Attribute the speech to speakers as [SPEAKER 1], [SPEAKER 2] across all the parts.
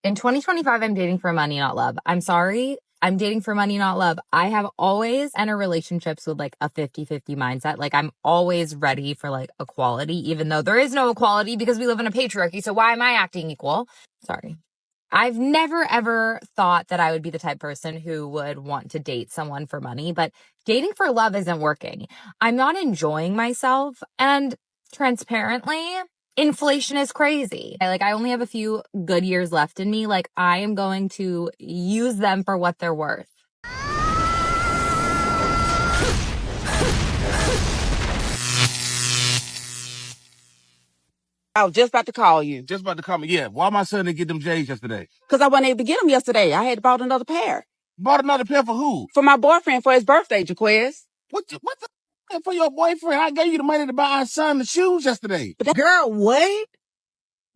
[SPEAKER 1] In 2025, I'm dating for money, not love. I'm sorry. I'm dating for money, not love. I have always entered relationships with like a 50-50 mindset. Like I'm always ready for like equality, even though there is no equality because we live in a patriarchy. So why am I acting equal? Sorry. I've never ever thought that I would be the type of person who would want to date someone for money, but dating for love isn't working. I'm not enjoying myself, and transparently, inflation is crazy. I only have a few good years left in me. Like I am going to use them for what they're worth.
[SPEAKER 2] I was just about to call you.
[SPEAKER 3] Just about to call me. Yeah. Why my son didn't get them J's yesterday?
[SPEAKER 2] Because I wasn't able to get them yesterday. I had bought another pair.
[SPEAKER 3] Bought another pair for who?
[SPEAKER 2] For my boyfriend for his birthday, Jaquez.
[SPEAKER 3] What the for your boyfriend? I gave you the money to buy our son the shoes yesterday.
[SPEAKER 4] Girl, what?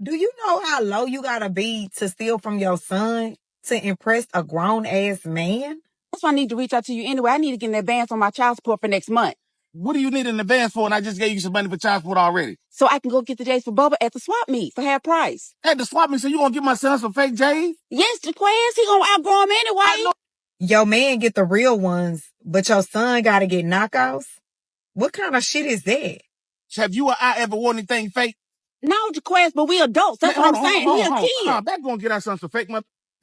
[SPEAKER 4] Do you know how low you gotta be to steal from your son to impress a grown-ass man?
[SPEAKER 2] That's why I need to reach out to you anyway. I need to get an advance on my child support for next month.
[SPEAKER 3] What do you need an advance for? And I just gave you some money for child support already.
[SPEAKER 2] So I can go get the J's for Bubba at the swap meet for half price.
[SPEAKER 3] At the swap meet, so you gonna give my son some fake J's?
[SPEAKER 2] Yes, Jaquez. He gonna outgrow him anyway.
[SPEAKER 3] I know.
[SPEAKER 4] Your man get the real ones, but your son gotta get knockoffs? What kind of shit is that?
[SPEAKER 3] Have you or I ever worn anything fake?
[SPEAKER 2] No, Jaquez, but we adults. That's what I'm saying. He a kid.
[SPEAKER 3] That's gonna get our son some fake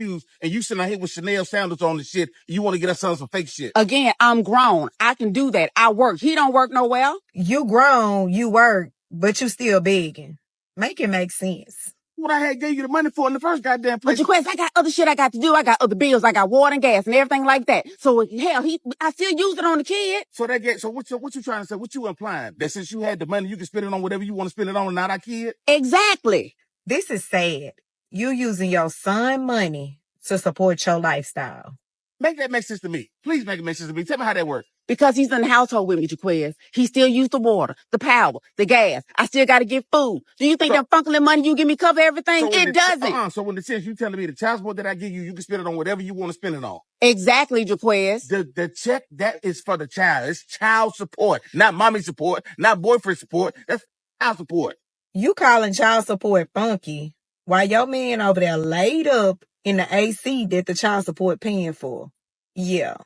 [SPEAKER 3] shoes, and you sitting out here with Chanel sandals on the shit. You want to get our son some fake shit.
[SPEAKER 2] Again, I'm grown. I can do that. I work. He don't work nowhere.
[SPEAKER 4] You grown, you work, but you still begging. Make it make sense.
[SPEAKER 3] What I had gave you the money for in the first goddamn place.
[SPEAKER 2] But Jaquez, I got other shit I got to do. I got other bills. I got water and gas and everything like that. So hell, I still use it on the kid.
[SPEAKER 3] So what you trying to say? What you implying? That since you had the money, you can spend it on whatever you want to spend it on, and not our kid?
[SPEAKER 2] Exactly.
[SPEAKER 4] This is sad. You using your son money to support your lifestyle.
[SPEAKER 3] Make that make sense to me. Please make it make sense to me. Tell me how that works.
[SPEAKER 2] Because he's in the household with me, Jaquez. He still use the water, the power, the gas. I still got to get food. Do you think that funky money you give me cover everything? It doesn't.
[SPEAKER 3] So in the sense you telling me the child support that I give you, you can spend it on whatever you want to spend it on.
[SPEAKER 2] Exactly, Jaquez.
[SPEAKER 3] The check, that is for the child. It's child support, not mommy support, not boyfriend support. That's child support.
[SPEAKER 4] You calling child support funky while your man over there laid up in the AC that the child support paying for. Yeah.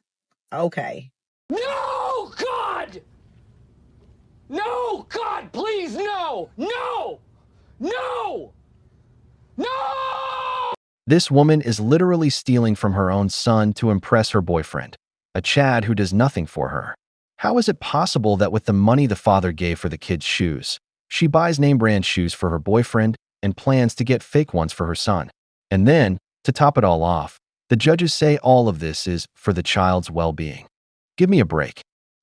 [SPEAKER 4] Okay.
[SPEAKER 5] No, God! No, God, please, no! No! No! No!
[SPEAKER 6] This woman is literally stealing from her own son to impress her boyfriend, a Chad who does nothing for her. How is it possible that with the money the father gave for the kid's shoes, she buys name-brand shoes for her boyfriend and plans to get fake ones for her son? And then, to top it all off, the judges say all of this is for the child's well-being. Give me a break.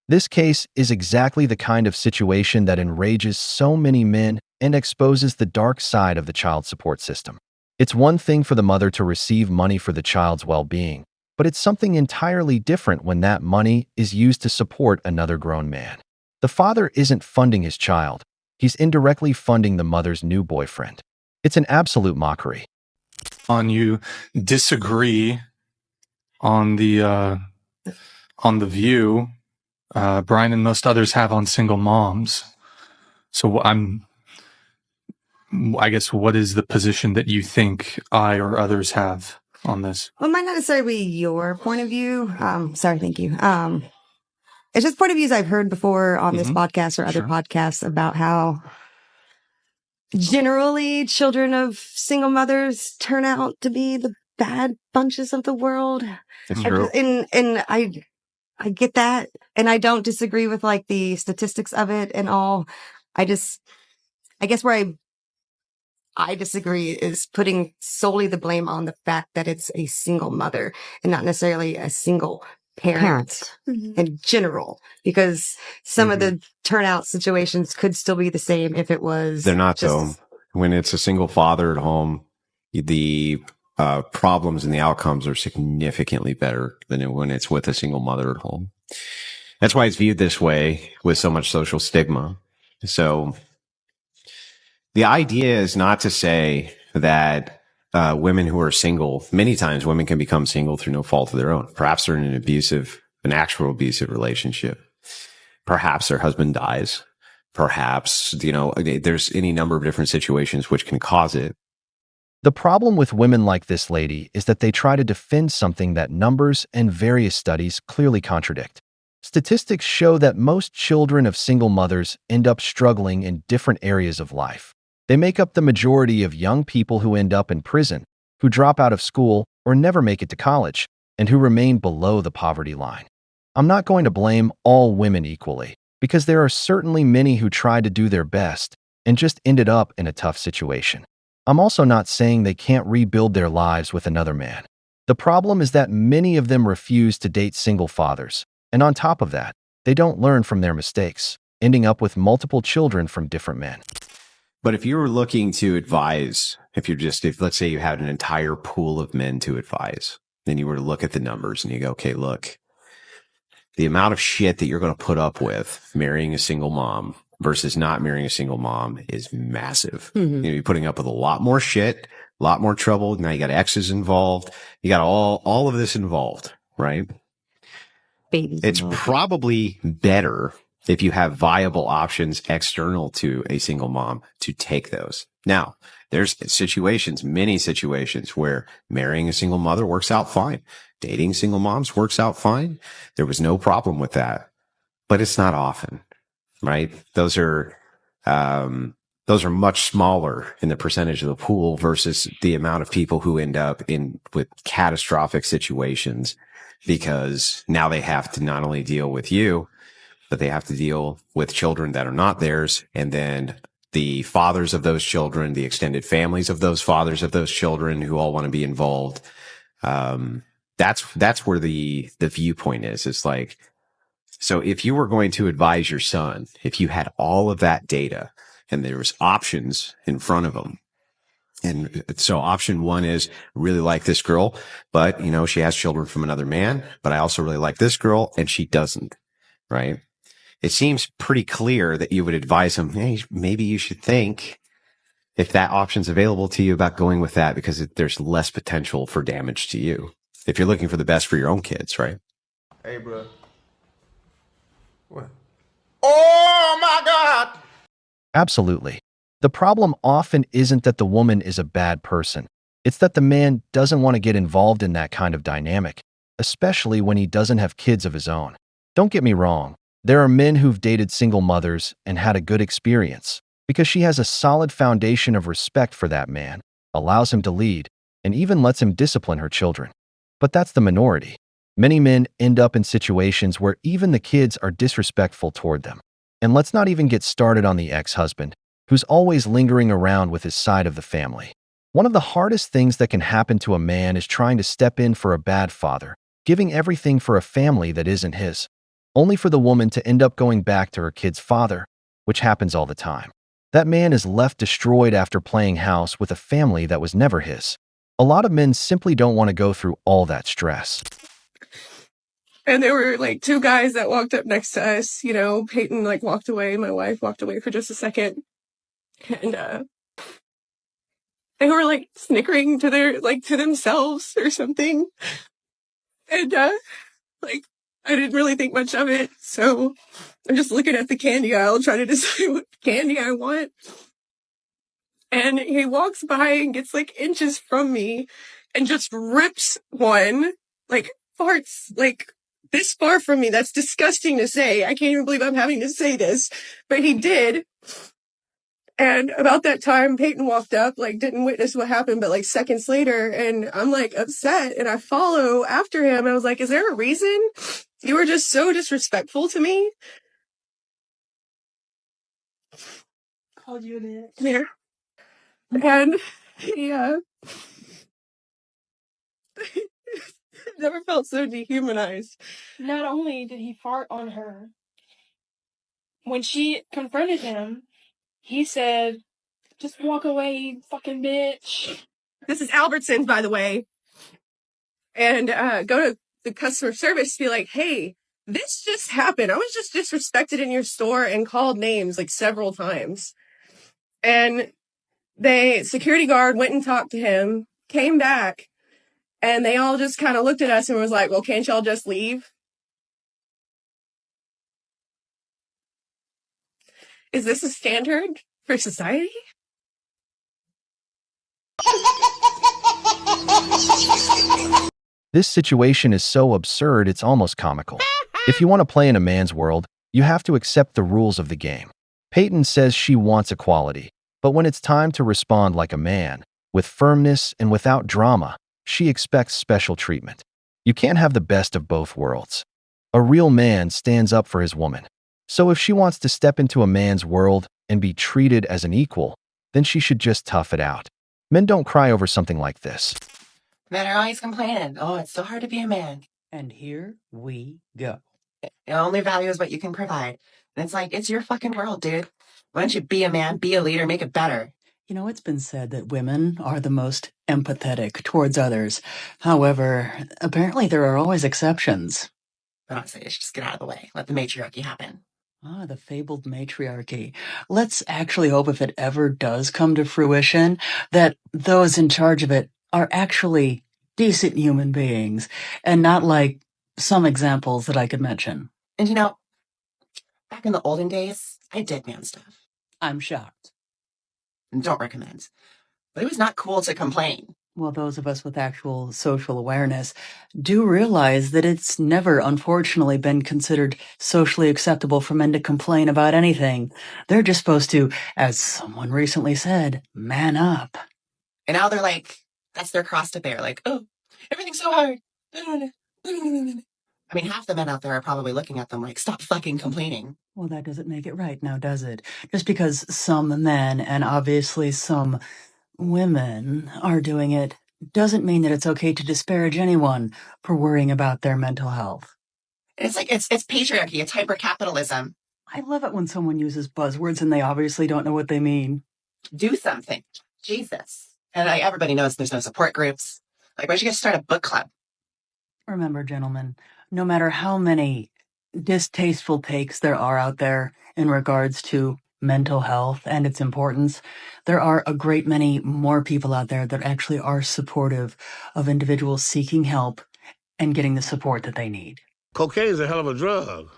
[SPEAKER 6] This case is exactly the kind of situation that enrages so many men and exposes the dark side of the child support system. It's one thing for the mother to receive money for the child's well-being, but it's something entirely different when that money is used to support another grown man. The father isn't funding his child. He's indirectly funding the mother's new boyfriend. It's an absolute mockery.
[SPEAKER 7] You disagree on the view Brian and most others have on single moms. So I guess, what is the position that you think I or others have on this?
[SPEAKER 8] Well, it might not necessarily be your point of view. Sorry, thank you. It's just point of views I've heard before on this podcast or other podcasts about how generally children of single mothers turn out to be the bad bunches of the world.
[SPEAKER 7] It's true.
[SPEAKER 8] And I get that. And I don't disagree with like the statistics of it and all. I guess where I disagree is putting solely the blame on the fact that it's a single mother and not necessarily a single parent in general, because some of the turnout situations could still be the same if it was.
[SPEAKER 9] They're not though. When it's a single father at home, the problems and the outcomes are significantly better than when it's with a single mother at home. That's why it's viewed this way with so much social stigma. So the idea is not to say that women who are single, many times women can become single through no fault of their own. Perhaps they're in an actual abusive relationship. Perhaps their husband dies. Perhaps, there's any number of different situations which can cause it.
[SPEAKER 6] The problem with women like this lady is that they try to defend something that numbers and various studies clearly contradict. Statistics show that most children of single mothers end up struggling in different areas of life. They make up the majority of young people who end up in prison, who drop out of school or never make it to college, and who remain below the poverty line. I'm not going to blame all women equally, because there are certainly many who tried to do their best and just ended up in a tough situation. I'm also not saying they can't rebuild their lives with another man. The problem is that many of them refuse to date single fathers, and on top of that, they don't learn from their mistakes, ending up with multiple children from different men.
[SPEAKER 9] But if you were looking to advise, if let's say you had an entire pool of men to advise, then you were to look at the numbers and you go, okay, look, the amount of shit that you're going to put up with marrying a single mom versus not marrying a single mom is massive.
[SPEAKER 2] Mhm.
[SPEAKER 9] You're putting up with a lot more shit, a lot more trouble. Now you got exes involved. You got all of this involved, right?
[SPEAKER 8] Babies.
[SPEAKER 9] It's probably better if you have viable options external to a single mom to take those. Now, there's many situations where marrying a single mother works out fine. Dating single moms works out fine. There was no problem with that, but it's not often, right? Those are much smaller in the percentage of the pool versus the amount of people who end up with catastrophic situations because now they have to not only deal with you, but they have to deal with children that are not theirs. And then the fathers of those children, the extended families of those fathers of those children who all want to be involved. That's where the viewpoint is. It's like, so if you were going to advise your son, if you had all of that data and there was options in front of him, and so option one is really like this girl, but she has children from another man, but I also really like this girl and she doesn't, right? It seems pretty clear that you would advise him, hey, maybe you should think if that option's available to you about going with that because there's less potential for damage to you. If you're looking for the best for your own kids, right?
[SPEAKER 3] Hey, bro. What? Oh my God!
[SPEAKER 6] Absolutely. The problem often isn't that the woman is a bad person. It's that the man doesn't want to get involved in that kind of dynamic, especially when he doesn't have kids of his own. Don't get me wrong. There are men who've dated single mothers and had a good experience because she has a solid foundation of respect for that man, allows him to lead, and even lets him discipline her children. But that's the minority. Many men end up in situations where even the kids are disrespectful toward them. And let's not even get started on the ex-husband, who's always lingering around with his side of the family. One of the hardest things that can happen to a man is trying to step in for a bad father, giving everything for a family that isn't his, only for the woman to end up going back to her kid's father, which happens all the time. That man is left destroyed after playing house with a family that was never his. A lot of men simply don't want to go through all that stress.
[SPEAKER 10] And there were like two guys that walked up next to us, Peyton walked away, my wife walked away for just a second. And they were snickering to to themselves or something. And I didn't really think much of it. So I'm just looking at the candy aisle trying to decide what candy I want. And he walks by and gets inches from me and just rips one, farts this far from me. That's disgusting to say. I can't even believe I'm having to say this, but he did. And about that time, Peyton walked up, didn't witness what happened, but seconds later, and I'm upset, and I follow after him. I was like, is there a reason? You were just so disrespectful to me. Called you an it. Yeah. And yeah. Never felt so dehumanized. Not only did he fart on her, when she confronted him, he said, just walk away, you fucking bitch. This is Albertsons, by the way. And go to the customer service, be like, hey, this just happened. I was just disrespected in your store and called names several times. And security guard went and talked to him, came back, and they all just kind of looked at us and was like, well, can't y'all just leave? Is this a standard for society?
[SPEAKER 6] This situation is so absurd it's almost comical. If you want to play in a man's world, you have to accept the rules of the game. Peyton says she wants equality, but when it's time to respond like a man, with firmness and without drama, she expects special treatment. You can't have the best of both worlds. A real man stands up for his woman. So if she wants to step into a man's world and be treated as an equal, then she should just tough it out. Men don't cry over something like this.
[SPEAKER 2] Men are always complaining. Oh, it's so hard to be a man.
[SPEAKER 11] And here we go.
[SPEAKER 2] The only value is what you can provide. And it's like, it's your fucking world, dude. Why don't you be a man, be a leader, make it better?
[SPEAKER 11] You know, it's been said that women are the most empathetic towards others. However, apparently there are always exceptions.
[SPEAKER 2] But honestly, just get out of the way. Let the matriarchy happen.
[SPEAKER 11] Ah, the fabled matriarchy. Let's actually hope if it ever does come to fruition, that those in charge of it are actually decent human beings and not like some examples that I could mention.
[SPEAKER 2] And you know, back in the olden days, I did man stuff.
[SPEAKER 11] I'm shocked.
[SPEAKER 2] And don't recommend. But it was not cool to complain.
[SPEAKER 11] Well, those of us with actual social awareness do realize that it's never, unfortunately, been considered socially acceptable for men to complain about anything. They're just supposed to, as someone recently said, man up.
[SPEAKER 2] And now they're like, that's their cross to bear. Like, oh, everything's so hard. I mean, half the men out there are probably looking at them like, stop fucking complaining.
[SPEAKER 11] Well, that doesn't make it right now, does it? Just because some men, and obviously some women, are doing it, doesn't mean that it's okay to disparage anyone for worrying about their mental health.
[SPEAKER 2] And it's like, it's patriarchy, it's hyper-capitalism.
[SPEAKER 11] I love it when someone uses buzzwords and they obviously don't know what they mean.
[SPEAKER 2] Do something. Jesus. And everybody knows there's no support groups. Like, why don't you guys start a book club?
[SPEAKER 11] Remember, gentlemen, no matter how many distasteful takes there are out there in regards to mental health and its importance, there are a great many more people out there that actually are supportive of individuals seeking help and getting the support that they need.
[SPEAKER 12] Cocaine is a hell of a drug.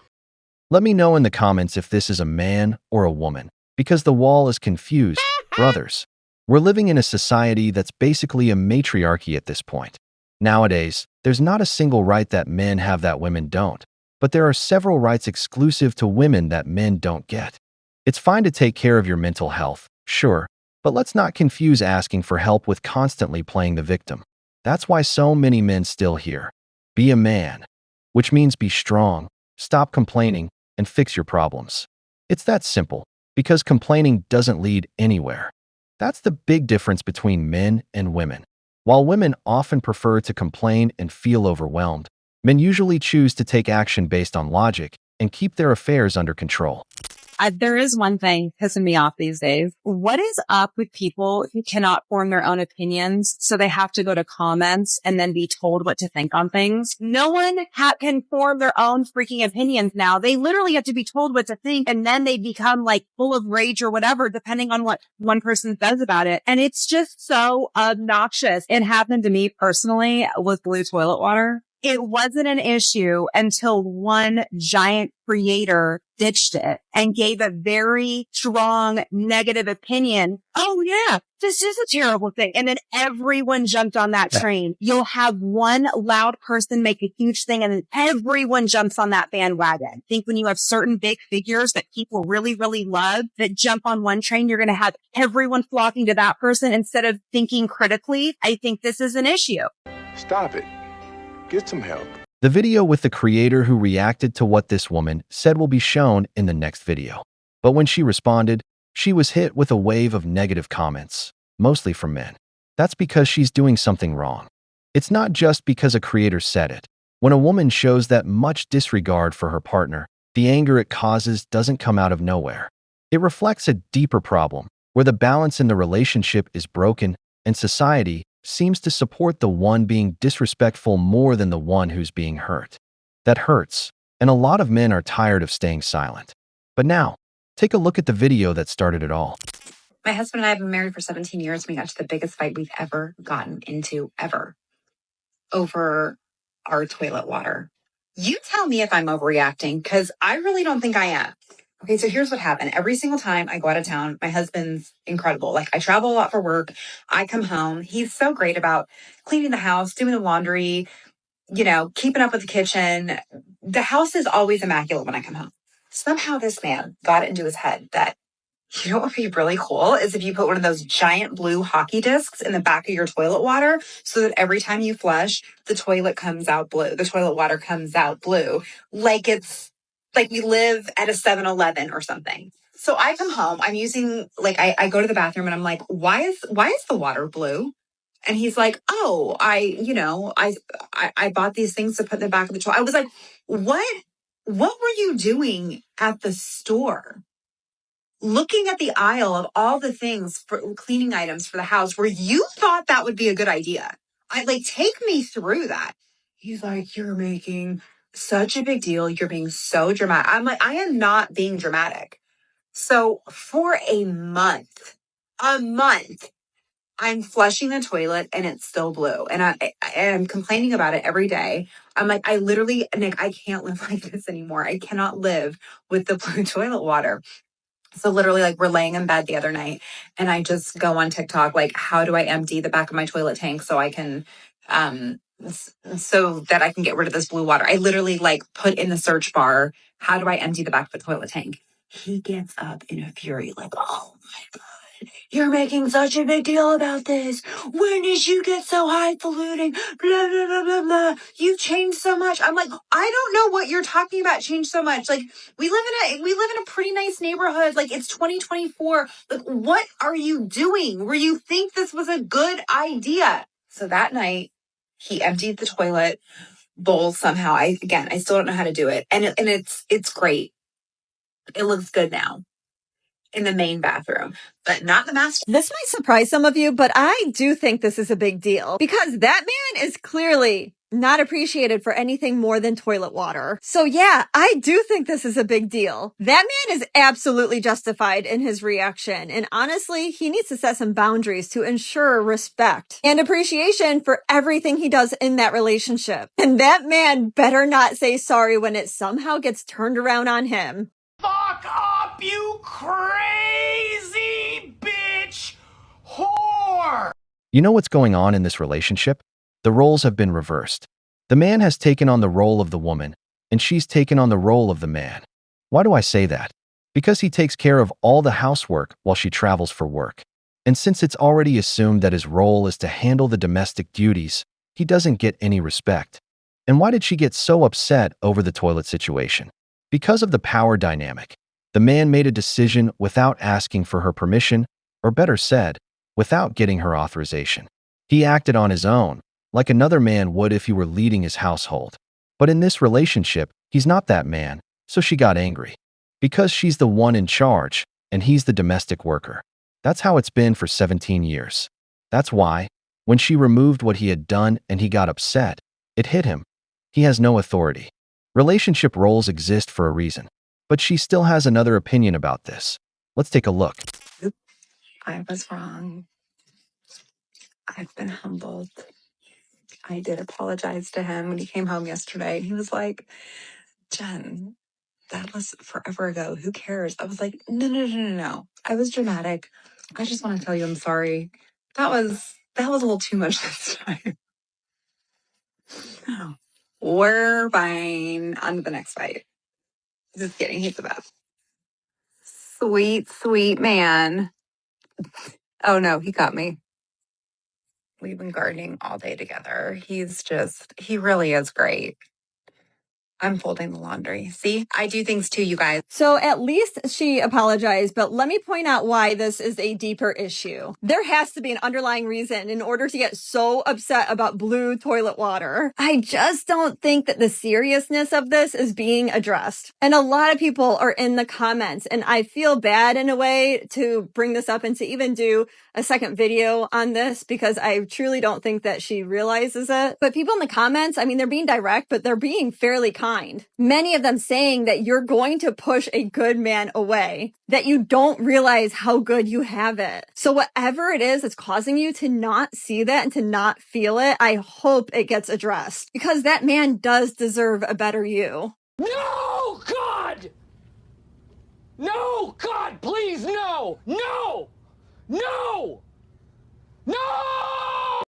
[SPEAKER 6] Let me know in the comments if this is a man or a woman, because the wall is confused, brothers. We're living in a society that's basically a matriarchy at this point. Nowadays, there's not a single right that men have that women don't, but there are several rights exclusive to women that men don't get. It's fine to take care of your mental health, sure, but let's not confuse asking for help with constantly playing the victim. That's why so many men still hear, be a man, which means be strong, stop complaining, and fix your problems. It's that simple, because complaining doesn't lead anywhere. That's the big difference between men and women. While women often prefer to complain and feel overwhelmed, men usually choose to take action based on logic and keep their affairs under control.
[SPEAKER 13] There is one thing pissing me off these days. What is up with people who cannot form their own opinions, so they have to go to comments and then be told what to think on things? No one can form their own freaking opinions now. They literally have to be told what to think, and then they become like full of rage or whatever, depending on what one person says about it. And it's just so obnoxious. It happened to me personally with blue toilet water. It wasn't an issue until one giant creator ditched it and gave a very strong negative opinion. Oh yeah, this is a terrible thing. And then everyone jumped on that train. You'll have one loud person make a huge thing and then everyone jumps on that bandwagon. I think when you have certain big figures that people really, really love that jump on one train, you're going to have everyone flocking to that person instead of thinking critically. I think this is an issue.
[SPEAKER 12] Stop it. Get some help.
[SPEAKER 6] The video with the creator who reacted to what this woman said will be shown in the next video. But when she responded, she was hit with a wave of negative comments, mostly from men. That's because she's doing something wrong. It's not just because a creator said it. When a woman shows that much disregard for her partner, the anger it causes doesn't come out of nowhere. It reflects a deeper problem, where the balance in the relationship is broken and society seems to support the one being disrespectful more than the one who's being hurt. That hurts, and a lot of men are tired of staying silent. But now, take a look at the video that started it all.
[SPEAKER 14] My husband and I have been married for 17 years. We got to the biggest fight we've ever gotten into, ever, over our toilet water. You tell me if I'm overreacting, because I really don't think I am. Okay, so here's what happened. Every single time I go out of town, my husband's incredible. Like, I travel a lot for work. I come home. He's so great about cleaning the house, doing the laundry, keeping up with the kitchen. The house is always immaculate when I come home. Somehow this man got it into his head that, what would be really cool is if you put one of those giant blue hockey discs in the back of your toilet water so that every time you flush, the toilet comes out blue. The toilet water comes out blue. Like it's like we live at a 7-Eleven or something. So I come home, I'm using, I go to the bathroom and I'm like, why is the water blue? And he's like, oh, I bought these things to put in the back of the toilet. I was like, what were you doing at the store? Looking at the aisle of all the things for cleaning items for the house where you thought that would be a good idea. Take me through that. He's like, you're making such a big deal. You're being so dramatic. I'm like, I am not being dramatic. So for a month, I'm flushing the toilet and it's still blue. And I'm complaining about it every day. I'm like, Nick, I can't live like this anymore. I cannot live with the blue toilet water. So literally, we're laying in bed the other night and I just go on TikTok, how do I empty the back of my toilet tank so I can, so that I can get rid of this blue water? I literally put in the search bar, how do I empty the back of the toilet tank? He gets up in a fury, oh my God, you're making such a big deal about this. When did you get so highfalutin? Blah, blah, blah, blah, blah. You've changed so much. I'm like, I don't know what you're talking about. Changed so much. We live in a pretty nice neighborhood. It's 2024. What are you doing where you think this was a good idea? So that night, he emptied the toilet bowl somehow. I still don't know how to do it. And it's great. It looks good now in the main bathroom, but not the master.
[SPEAKER 15] This might surprise some of you, but I do think this is a big deal because that man is clearly not appreciated for anything more than toilet water. So yeah, I do think this is a big deal. That man is absolutely justified in his reaction. And honestly, he needs to set some boundaries to ensure respect and appreciation for everything he does in that relationship. And that man better not say sorry when it somehow gets turned around on him.
[SPEAKER 5] Fuck up, you crazy bitch whore!
[SPEAKER 6] You know what's going on in this relationship? The roles have been reversed. The man has taken on the role of the woman, and she's taken on the role of the man. Why do I say that? Because he takes care of all the housework while she travels for work. And since it's already assumed that his role is to handle the domestic duties, he doesn't get any respect. And why did she get so upset over the toilet situation? Because of the power dynamic. The man made a decision without asking for her permission, or better said, without getting her authorization. He acted on his own, like another man would if he were leading his household. But in this relationship, he's not that man, so she got angry. Because she's the one in charge, and he's the domestic worker. That's how it's been for 17 years. That's why, when she removed what he had done and he got upset, it hit him. He has no authority. Relationship roles exist for a reason, but she still has another opinion about this. Let's take a look.
[SPEAKER 14] I was wrong. I've been humbled. I did apologize to him when he came home yesterday. He was like, Jen, that was forever ago. Who cares? I was like, no. I was dramatic. I just want to tell you I'm sorry. That was a little too much this time. Oh, we're fine. On to the next fight. Just kidding. He's the best. Sweet, sweet man. Oh no, he got me. We've been gardening all day together. He really is great. I'm folding the laundry. See, I do things too, you guys.
[SPEAKER 15] So at least she apologized, but let me point out why this is a deeper issue. There has to be an underlying reason in order to get so upset about blue toilet water. I just don't think that the seriousness of this is being addressed. And a lot of people are in the comments, and I feel bad in a way to bring this up and to even do a second video on this because I truly don't think that she realizes it. But people in the comments, I mean, they're being direct, but they're being fairly kind. Many of them saying that you're going to push a good man away, that you don't realize how good you have it. So whatever it is that's causing you to not see that and to not feel it, I hope it gets addressed because that man does deserve a better you.
[SPEAKER 5] No, God! No, God, please, no! No! No! No!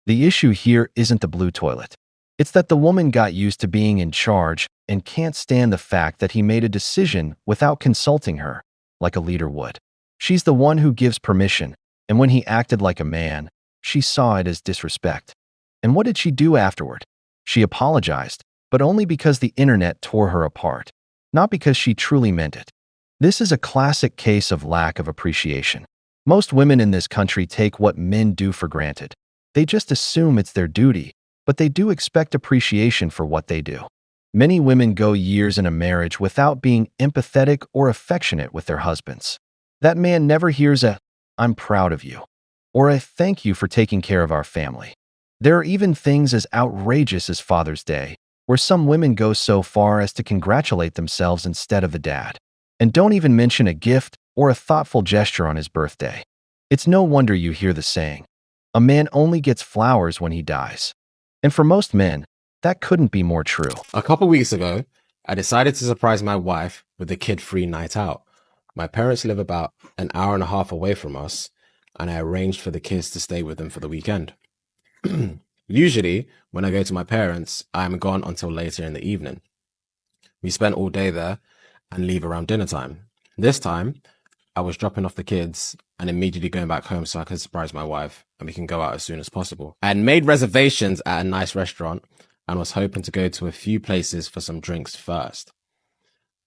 [SPEAKER 6] The issue here isn't the blue toilet. It's that the woman got used to being in charge and can't stand the fact that he made a decision without consulting her, like a leader would. She's the one who gives permission, and when he acted like a man, she saw it as disrespect. And what did she do afterward? She apologized, but only because the internet tore her apart, not because she truly meant it. This is a classic case of lack of appreciation. Most women in this country take what men do for granted. They just assume it's their duty, but they do expect appreciation for what they do. Many women go years in a marriage without being empathetic or affectionate with their husbands. That man never hears a, "I'm proud of you," or a "thank you for taking care of our family." There are even things as outrageous as Father's Day, where some women go so far as to congratulate themselves instead of the dad. And don't even mention a gift or a thoughtful gesture on his birthday. It's no wonder you hear the saying, "A man only gets flowers when he dies." And for most men, that couldn't be more true.
[SPEAKER 16] A couple weeks ago, I decided to surprise my wife with a kid-free night out. My parents live about an hour and a half away from us, and I arranged for the kids to stay with them for the weekend. Usually, when I go to my parents, I'm gone until later in the evening. We spent all day there and leave around dinner time. This time, I was dropping off the kids and immediately going back home so I could surprise my wife and we can go out as soon as possible. I had made reservations at a nice restaurant and was hoping to go to a few places for some drinks first.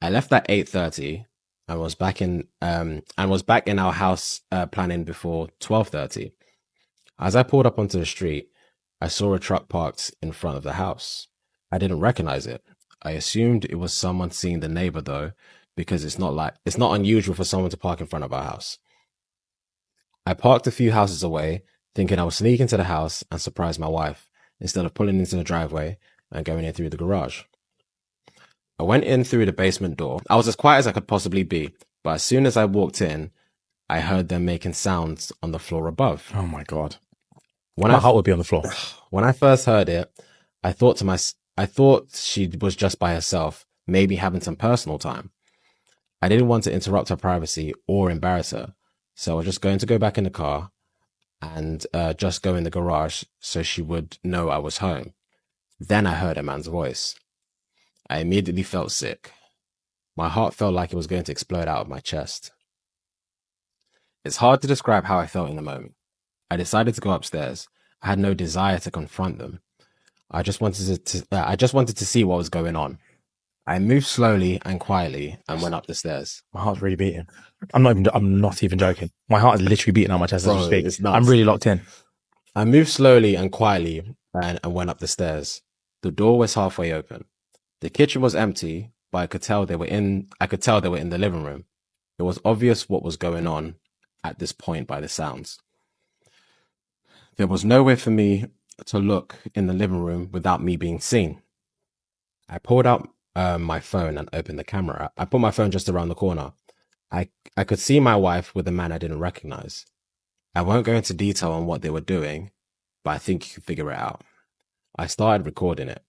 [SPEAKER 16] I left at 8:30 and was back in our house planning before 12:30. As I pulled up onto the street, I saw a truck parked in front of the house. I didn't recognize it. I assumed it was someone seeing the neighbor though, because it's not unusual for someone to park in front of our house. I parked a few houses away, thinking I would sneak into the house and surprise my wife, instead of pulling into the driveway and going in through the garage. I went in through the basement door. I was as quiet as I could possibly be, but as soon as I walked in, I heard them making sounds on the floor above.
[SPEAKER 3] Oh my God.
[SPEAKER 16] My heart would be on the floor. When I first heard it, I thought she was just by herself, maybe having some personal time. I didn't want to interrupt her privacy or embarrass her, so I was just going to go back in the car and just go in the garage so she would know I was home. Then I heard a man's voice. I immediately felt sick. My heart felt like it was going to explode out of my chest. It's hard to describe how I felt in the moment. I decided to go upstairs. I had no desire to confront them. I just wanted to see what was going on. I moved slowly and quietly and went up the stairs.
[SPEAKER 3] My heart's really beating. I'm not even joking. My heart is literally beating on my chest as you speak.
[SPEAKER 16] It's nuts.
[SPEAKER 3] I'm really locked in.
[SPEAKER 16] I moved slowly and quietly and went up the stairs. The door was halfway open. The kitchen was empty, but I could tell they were in the living room. It was obvious what was going on at this point by the sounds. There was nowhere for me to look in the living room without me being seen. I pulled out my phone and opened the camera. I put my phone just around the corner. I could see my wife with a man I didn't recognize. I won't go into detail on what they were doing, but I think you can figure it out. I started recording it.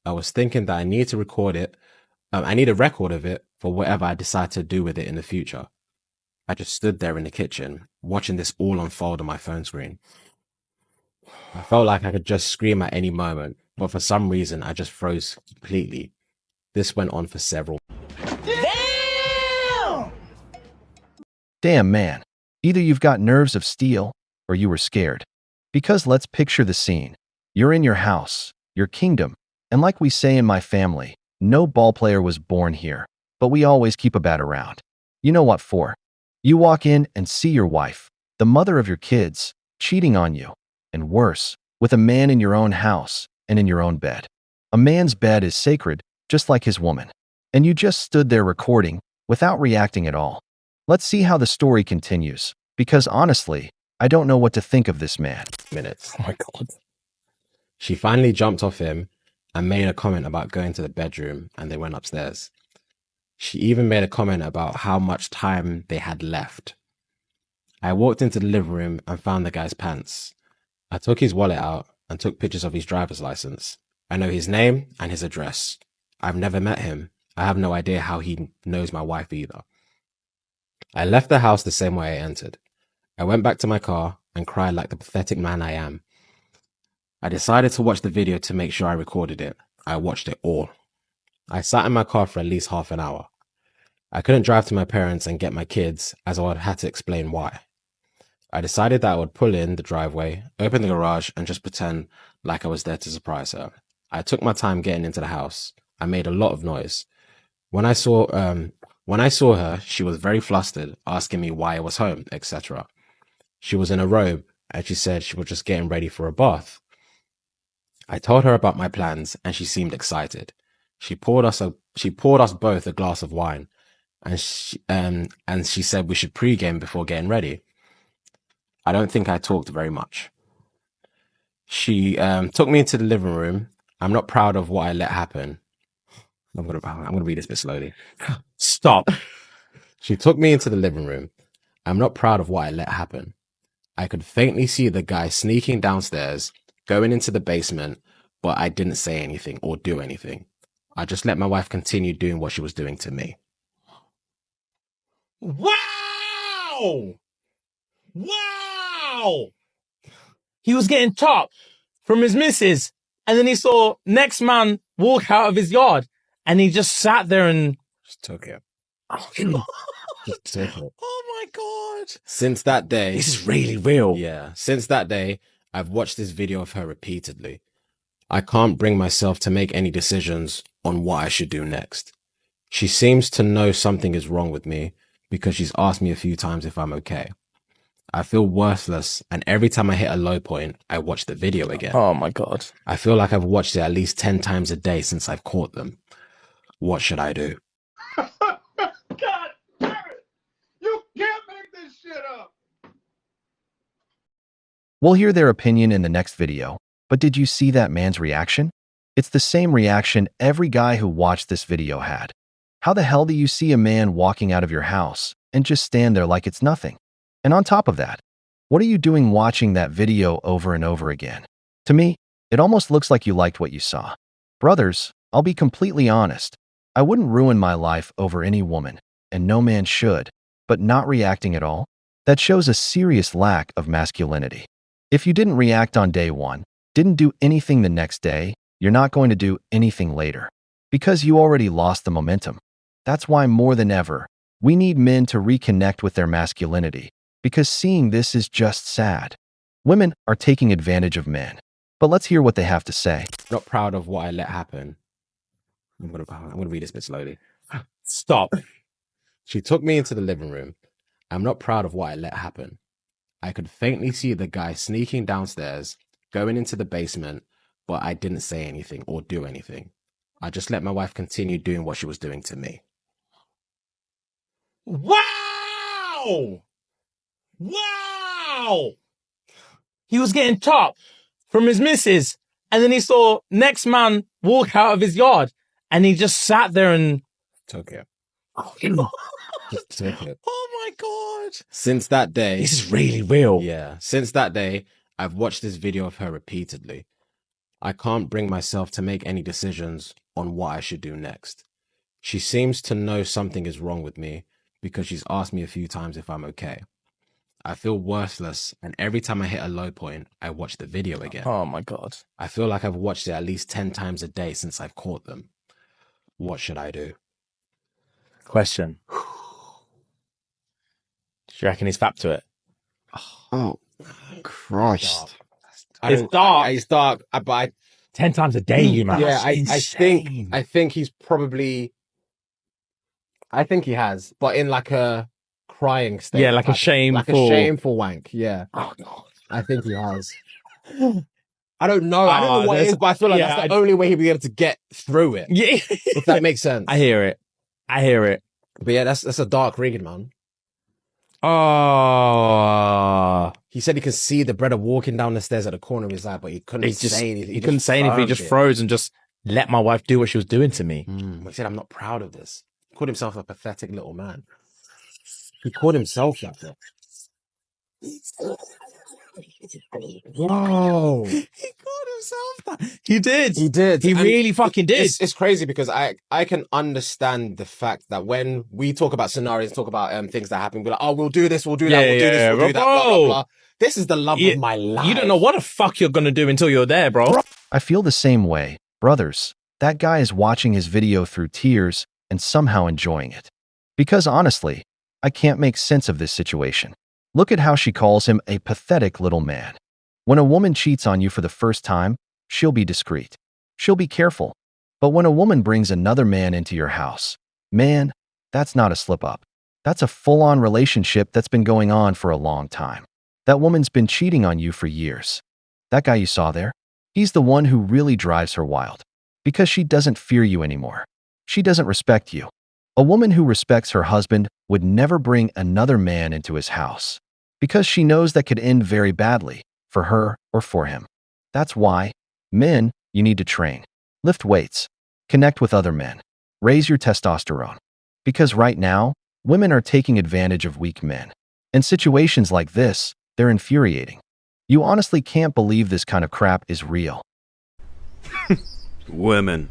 [SPEAKER 16] I was thinking that I need to record it. I need a record of it for whatever I decide to do with it in the future. I just stood there in the kitchen, watching this all unfold on my phone screen. I felt like I could just scream at any moment, but for some reason, I just froze completely. This went on for several.
[SPEAKER 6] Damn, man. Either you've got nerves of steel, or you were scared. Because let's picture the scene. You're in your house, your kingdom, and like we say in my family, no ball player was born here, but we always keep a bat around. You know what for? You walk in and see your wife, the mother of your kids, cheating on you, and worse, with a man in your own house and in your own bed. A man's bed is sacred, just like his woman. And you just stood there recording, without reacting at all. Let's see how the story continues, because honestly, I don't know what to think of this man.
[SPEAKER 16] Minutes.
[SPEAKER 3] Oh my God.
[SPEAKER 16] She finally jumped off him and made a comment about going to the bedroom, and they went upstairs. She even made a comment about how much time they had left. I walked into the living room and found the guy's pants. I took his wallet out and took pictures of his driver's license. I know his name and his address. I've never met him. I have no idea how he knows my wife either. I left the house the same way I entered. I went back to my car and cried like the pathetic man I am. I decided to watch the video to make sure I recorded it. I watched it all. I sat in my car for at least half an hour. I couldn't drive to my parents and get my kids, as I would have had to explain why. I decided that I would pull in the driveway, open the garage, and just pretend like I was there to surprise her. I took my time getting into the house. I made a lot of noise. When I saw her, she was very flustered, asking me why I was home, etc. She was in a robe, and she said she was just getting ready for a bath. I told her about my plans, and she seemed excited. She poured us both a glass of wine, and she said we should pregame before getting ready. I don't think I talked very much. She took me into the living room. I'm not proud of what I let happen. I'm gonna read this a bit slowly. Stop. She took me into the living room. I'm not proud of what I let happen. I could faintly see the guy sneaking downstairs, going into the basement, but I didn't say anything or do anything. I just let my wife continue doing what she was doing to me.
[SPEAKER 5] Wow! Wow! He was getting top from his missus, and then he saw next man walk out of his yard, and he just sat there and
[SPEAKER 16] just took it.
[SPEAKER 5] Just took it. Oh my God.
[SPEAKER 16] Since that day...
[SPEAKER 5] This is really real.
[SPEAKER 16] Yeah. Since that day, I've watched this video of her repeatedly. I can't bring myself to make any decisions on what I should do next. She seems to know something is wrong with me because she's asked me a few times if I'm okay. I feel worthless, and every time I hit a low point, I watch the video again.
[SPEAKER 5] Oh my God.
[SPEAKER 16] I feel like I've watched it at least 10 times a day since I've caught them. What should I do?
[SPEAKER 12] God damn it! You can't make this shit up!
[SPEAKER 6] We'll hear their opinion in the next video, but did you see that man's reaction? It's the same reaction every guy who watched this video had. How the hell do you see a man walking out of your house and just stand there like it's nothing? And on top of that, what are you doing watching that video over and over again? To me, it almost looks like you liked what you saw. Brothers, I'll be completely honest. I wouldn't ruin my life over any woman, and no man should, but not reacting at all? That shows a serious lack of masculinity. If you didn't react on day one, didn't do anything the next day, you're not going to do anything later, because you already lost the momentum. That's why more than ever, we need men to reconnect with their masculinity, because seeing this is just sad. Women are taking advantage of men. But let's hear what they have to say.
[SPEAKER 16] Not proud of what I let happen. I'm gonna read this a bit slowly.
[SPEAKER 5] Stop.
[SPEAKER 16] She took me into the living room. I'm not proud of what I let happen. I could faintly see the guy sneaking downstairs, going into the basement, but I didn't say anything or do anything. I just let my wife continue doing what she was doing to me.
[SPEAKER 5] Wow! Wow! He was getting top from his missus, and then he saw next man walk out of his yard, and he just sat there and
[SPEAKER 16] took it.
[SPEAKER 5] Just took it. Oh my God.
[SPEAKER 16] Since that day...
[SPEAKER 5] This is really real.
[SPEAKER 16] Yeah. Since that day, I've watched this video of her repeatedly. I can't bring myself to make any decisions on what I should do next. She seems to know something is wrong with me because she's asked me a few times if I'm okay. I feel worthless, and every time I hit a low point, I watch the video again.
[SPEAKER 5] Oh my God.
[SPEAKER 16] I feel like I've watched it at least 10 times a day since I've caught them. What should I do?
[SPEAKER 5] Question. Do you reckon he's fapped to it?
[SPEAKER 9] Oh, Christ.
[SPEAKER 5] It's dark.
[SPEAKER 16] It's dark, but
[SPEAKER 5] 10 times a day, you man.
[SPEAKER 16] Yeah, I think he's probably... I think he has, but in like a crying state.
[SPEAKER 5] Yeah, like a shameful
[SPEAKER 16] wank. Yeah.
[SPEAKER 5] Oh God.
[SPEAKER 16] I think he has. I don't know. I don't know what it is, but I feel like that's the only way he'll be able to get through it.
[SPEAKER 5] Yeah.
[SPEAKER 16] If that makes sense.
[SPEAKER 5] I hear it.
[SPEAKER 16] But yeah, that's a dark reading, man.
[SPEAKER 5] Oh.
[SPEAKER 16] He said he could see the brother walking down the stairs at the corner of his eye, but he couldn't say anything.
[SPEAKER 5] He couldn't say anything. He just froze and just let my wife do what she was doing to me.
[SPEAKER 16] He said, I'm not proud of this. He called himself a pathetic little man. He called himself that.
[SPEAKER 5] Whoa. He called himself that. He did.
[SPEAKER 16] He did.
[SPEAKER 5] He
[SPEAKER 16] And
[SPEAKER 5] really fucking did.
[SPEAKER 16] It's crazy because I can understand the fact that when we talk about scenarios, talk about things that happen, we're like, oh, we'll do this, we'll do that, we'll do this, we'll do that, blah, blah, blah. This is the love of my life.
[SPEAKER 5] You don't know what the fuck you're gonna do until you're there, bro.
[SPEAKER 6] I feel the same way. Brothers, that guy is watching his video through tears and somehow enjoying it. Because honestly, I can't make sense of this situation. Look at how she calls him a pathetic little man. When a woman cheats on you for the first time, she'll be discreet. She'll be careful. But when a woman brings another man into your house, man, that's not a slip-up. That's a full-on relationship that's been going on for a long time. That woman's been cheating on you for years. That guy you saw there? He's the one who really drives her wild. Because she doesn't fear you anymore. She doesn't respect you. A woman who respects her husband would never bring another man into his house. Because she knows that could end very badly, for her or for him. That's why, men, you need to train. Lift weights. Connect with other men. Raise your testosterone. Because right now, women are taking advantage of weak men. In situations like this, they're infuriating. You honestly can't believe this kind of crap is real.
[SPEAKER 17] Women.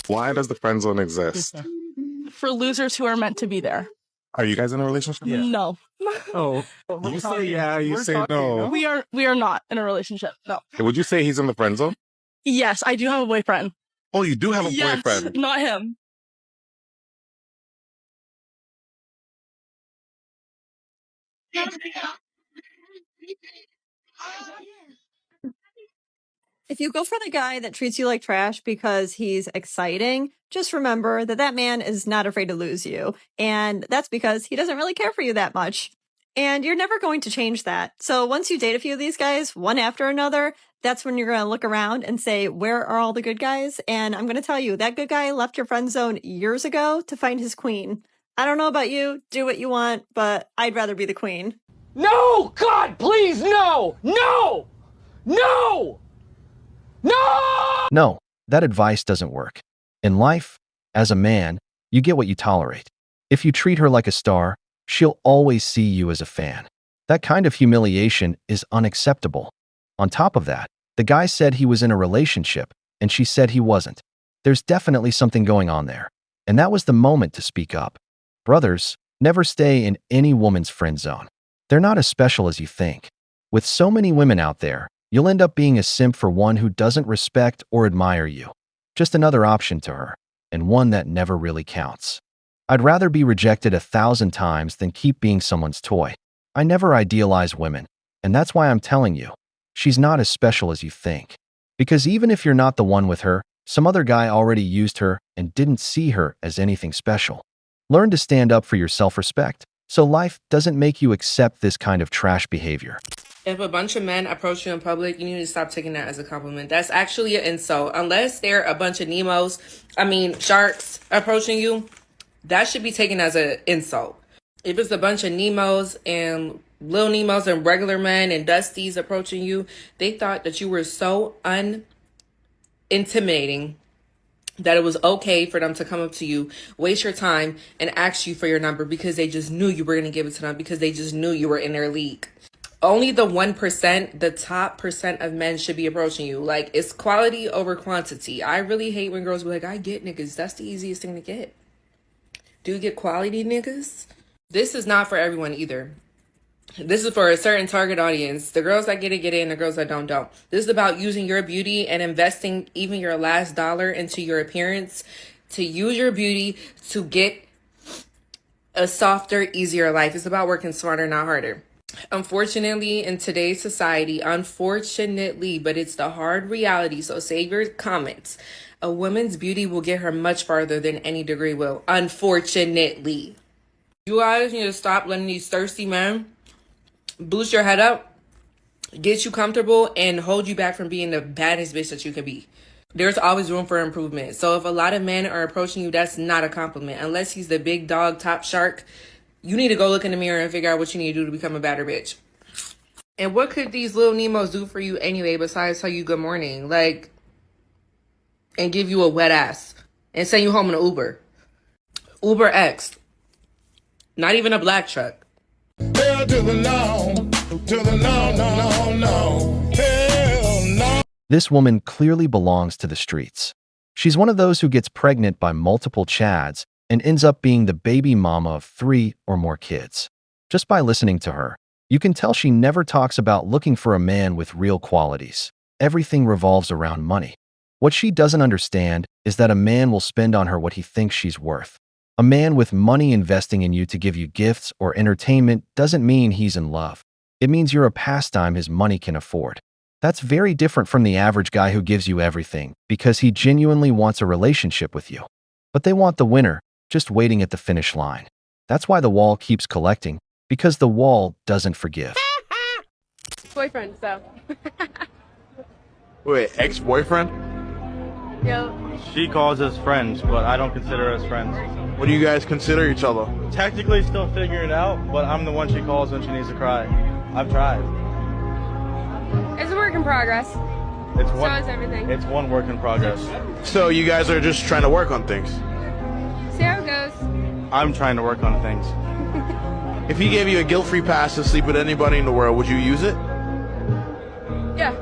[SPEAKER 18] Why does the friend zone exist?
[SPEAKER 19] For losers who are meant to be there.
[SPEAKER 18] Are you guys in a relationship?
[SPEAKER 19] No.
[SPEAKER 18] Oh, you say yeah, you say no.
[SPEAKER 19] We are not in a relationship. No.
[SPEAKER 18] Would you say he's in the friend zone?
[SPEAKER 19] Yes, I do have a boyfriend.
[SPEAKER 18] Oh, you do have a
[SPEAKER 19] Yes,
[SPEAKER 18] boyfriend.
[SPEAKER 19] not him.
[SPEAKER 15] If you go for the guy that treats you like trash because he's exciting, just remember that that man is not afraid to lose you. And that's because he doesn't really care for you that much. And you're never going to change that. So once you date a few of these guys, one after another, that's when you're going to look around and say, where are all the good guys? And I'm going to tell you, that good guy left your friend zone years ago to find his queen. I don't know about you, do what you want, but I'd rather be the queen.
[SPEAKER 20] No! God, please, no! No! No! No!
[SPEAKER 6] No, that advice doesn't work. In life, as a man, you get what you tolerate. If you treat her like a star, she'll always see you as a fan. That kind of humiliation is unacceptable. On top of that, the guy said he was in a relationship, and she said he wasn't. There's definitely something going on there. And that was the moment to speak up. Brothers, never stay in any woman's friend zone. They're not as special as you think. With so many women out there, you'll end up being a simp for one who doesn't respect or admire you. Just another option to her, and one that never really counts. I'd rather be rejected 1,000 times than keep being someone's toy. I never idealize women, and that's why I'm telling you, she's not as special as you think. Because even if you're not the one with her, some other guy already used her and didn't see her as anything special. Learn to stand up for your self-respect, so life doesn't make you accept this kind of trash behavior.
[SPEAKER 21] If a bunch of men approach you in public, you need to stop taking that as a compliment. That's actually an insult. Unless they're a bunch of sharks approaching you, that should be taken as an insult. If it's a bunch of Nemos and Lil Nemos and regular men and Dusties approaching you, they thought that you were so unintimidating that it was okay for them to come up to you, waste your time, and ask you for your number because they just knew you were going to give it to them because they just knew you were in their league. Only the 1%, the top percent of men should be approaching you. Like, it's quality over quantity. I really hate when girls be like, I get niggas. That's the easiest thing to get. Do you get quality niggas? This is not for everyone either. This is for a certain target audience. The girls that get it, and the girls that don't. This is about using your beauty and investing even your last dollar into your appearance to use your beauty to get a softer, easier life. It's about working smarter, not harder. Unfortunately, in today's society, but it's the hard reality, so save your comments. A woman's beauty will get her much farther than any degree will. Unfortunately. You guys need to stop letting these thirsty men boost your head up, get you comfortable, and hold you back from being the baddest bitch that you can be. There's always room for improvement. So if a lot of men are approaching you, that's not a compliment. Unless he's the big dog, top shark, you need to go look in the mirror and figure out what you need to do to become a better bitch. And what could these little Nemos do for you anyway besides tell you good morning? Like, and give you a wet ass. And send you home in an Uber. Uber X. Not even a black truck.
[SPEAKER 12] Hell to the law.
[SPEAKER 18] To the no, no, no, no. Hell no.
[SPEAKER 6] This woman clearly belongs to the streets. She's one of those who gets pregnant by multiple Chads and ends up being the baby mama of 3 or more kids. Just by listening to her, you can tell she never talks about looking for a man with real qualities. Everything revolves around money. What she doesn't understand is that a man will spend on her what he thinks she's worth. A man with money investing in you to give you gifts or entertainment doesn't mean he's in love. It means you're a pastime his money can afford. That's very different from the average guy who gives you everything because he genuinely wants a relationship with you. But they want the winner, just waiting at the finish line. That's why the wall keeps collecting, because the wall doesn't forgive.
[SPEAKER 17] Boyfriend, so.
[SPEAKER 22] Wait, ex-boyfriend?
[SPEAKER 17] Yep.
[SPEAKER 23] She calls us friends, but I don't consider us friends.
[SPEAKER 22] What do you guys consider each other?
[SPEAKER 23] Technically still figuring it out, but I'm the one she calls when she needs to cry. I've tried.
[SPEAKER 17] It's a work in progress.
[SPEAKER 23] It's
[SPEAKER 17] So is everything.
[SPEAKER 23] It's one work in progress.
[SPEAKER 22] So you guys are just trying to work on things?
[SPEAKER 17] See how it goes.
[SPEAKER 23] I'm trying to work on things.
[SPEAKER 22] If he gave you a guilt-free pass to sleep with anybody in the world, would you use it?
[SPEAKER 17] Yeah.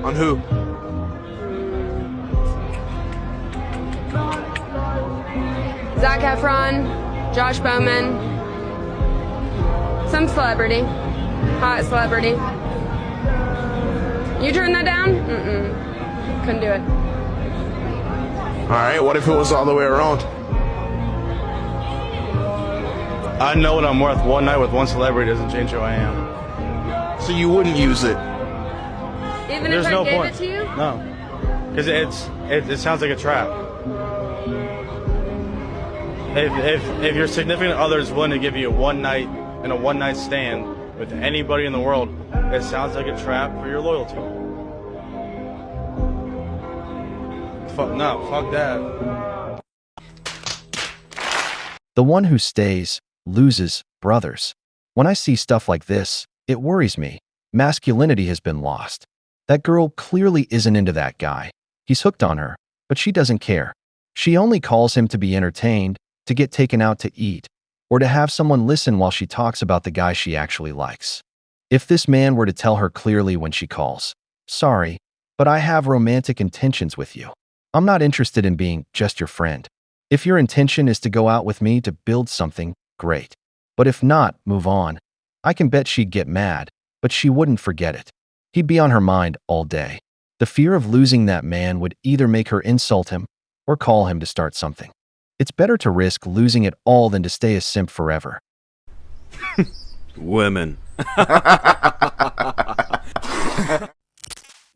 [SPEAKER 22] On who?
[SPEAKER 17] Zac Efron, Josh Bowman, some celebrity, hot celebrity. You turn that down? Mm-mm. Couldn't do it.
[SPEAKER 22] All right, what if it was all the way around?
[SPEAKER 23] I know what I'm worth. One night with one celebrity doesn't change who I am.
[SPEAKER 22] So you wouldn't use it?
[SPEAKER 17] Even
[SPEAKER 23] There's
[SPEAKER 17] if I
[SPEAKER 23] no
[SPEAKER 17] gave
[SPEAKER 23] point.
[SPEAKER 17] it to you?
[SPEAKER 23] No, because it sounds like a trap. If your significant other is willing to give you a one night and a one night stand with anybody in the world, it sounds like a trap for your loyalty. Fuck that.
[SPEAKER 6] The one who stays, loses, brothers. When I see stuff like this, it worries me. Masculinity has been lost. That girl clearly isn't into that guy. He's hooked on her, but she doesn't care. She only calls him to be entertained, to get taken out to eat, or to have someone listen while she talks about the guy she actually likes. If this man were to tell her clearly when she calls, "Sorry, but I have romantic intentions with you. I'm not interested in being just your friend. If your intention is to go out with me to build something, great. But if not, move on." I can bet she'd get mad, but she wouldn't forget it. He'd be on her mind all day. The fear of losing that man would either make her insult him or call him to start something. It's better to risk losing it all than to stay a simp forever.
[SPEAKER 24] Women.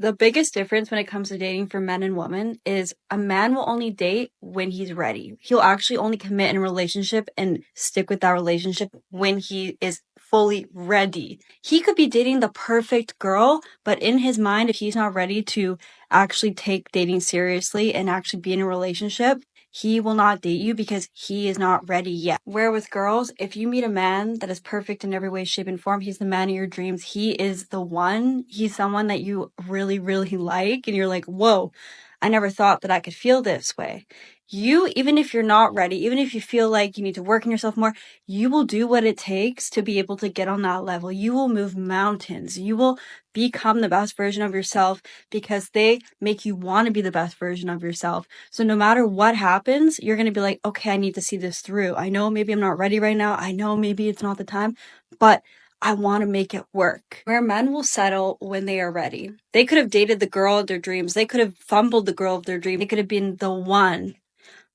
[SPEAKER 25] The biggest difference when it comes to dating for men and women is a man will only date when he's ready. He'll actually only commit in a relationship and stick with that relationship when he is fully ready. He could be dating the perfect girl, but in his mind, if he's not ready to actually take dating seriously and actually be in a relationship, he will not date you because he is not ready yet. Where with girls, if you meet a man that is perfect in every way, shape, and form, he's the man of your dreams. He is the one. He's someone that you really, really like. And you're like, whoa, I never thought that I could feel this way. You, even if you're not ready, even if you feel like you need to work on yourself more, you will do what it takes to be able to get on that level. You will move mountains. You will become the best version of yourself because they make you want to be the best version of yourself. So no matter what happens, you're going to be like, okay, I need to see this through. I know maybe I'm not ready right now. I know maybe it's not the time, but I want to make it work. Where men will settle when they are ready. They could have dated the girl of their dreams. They could have fumbled the girl of their dreams. They could have been the one.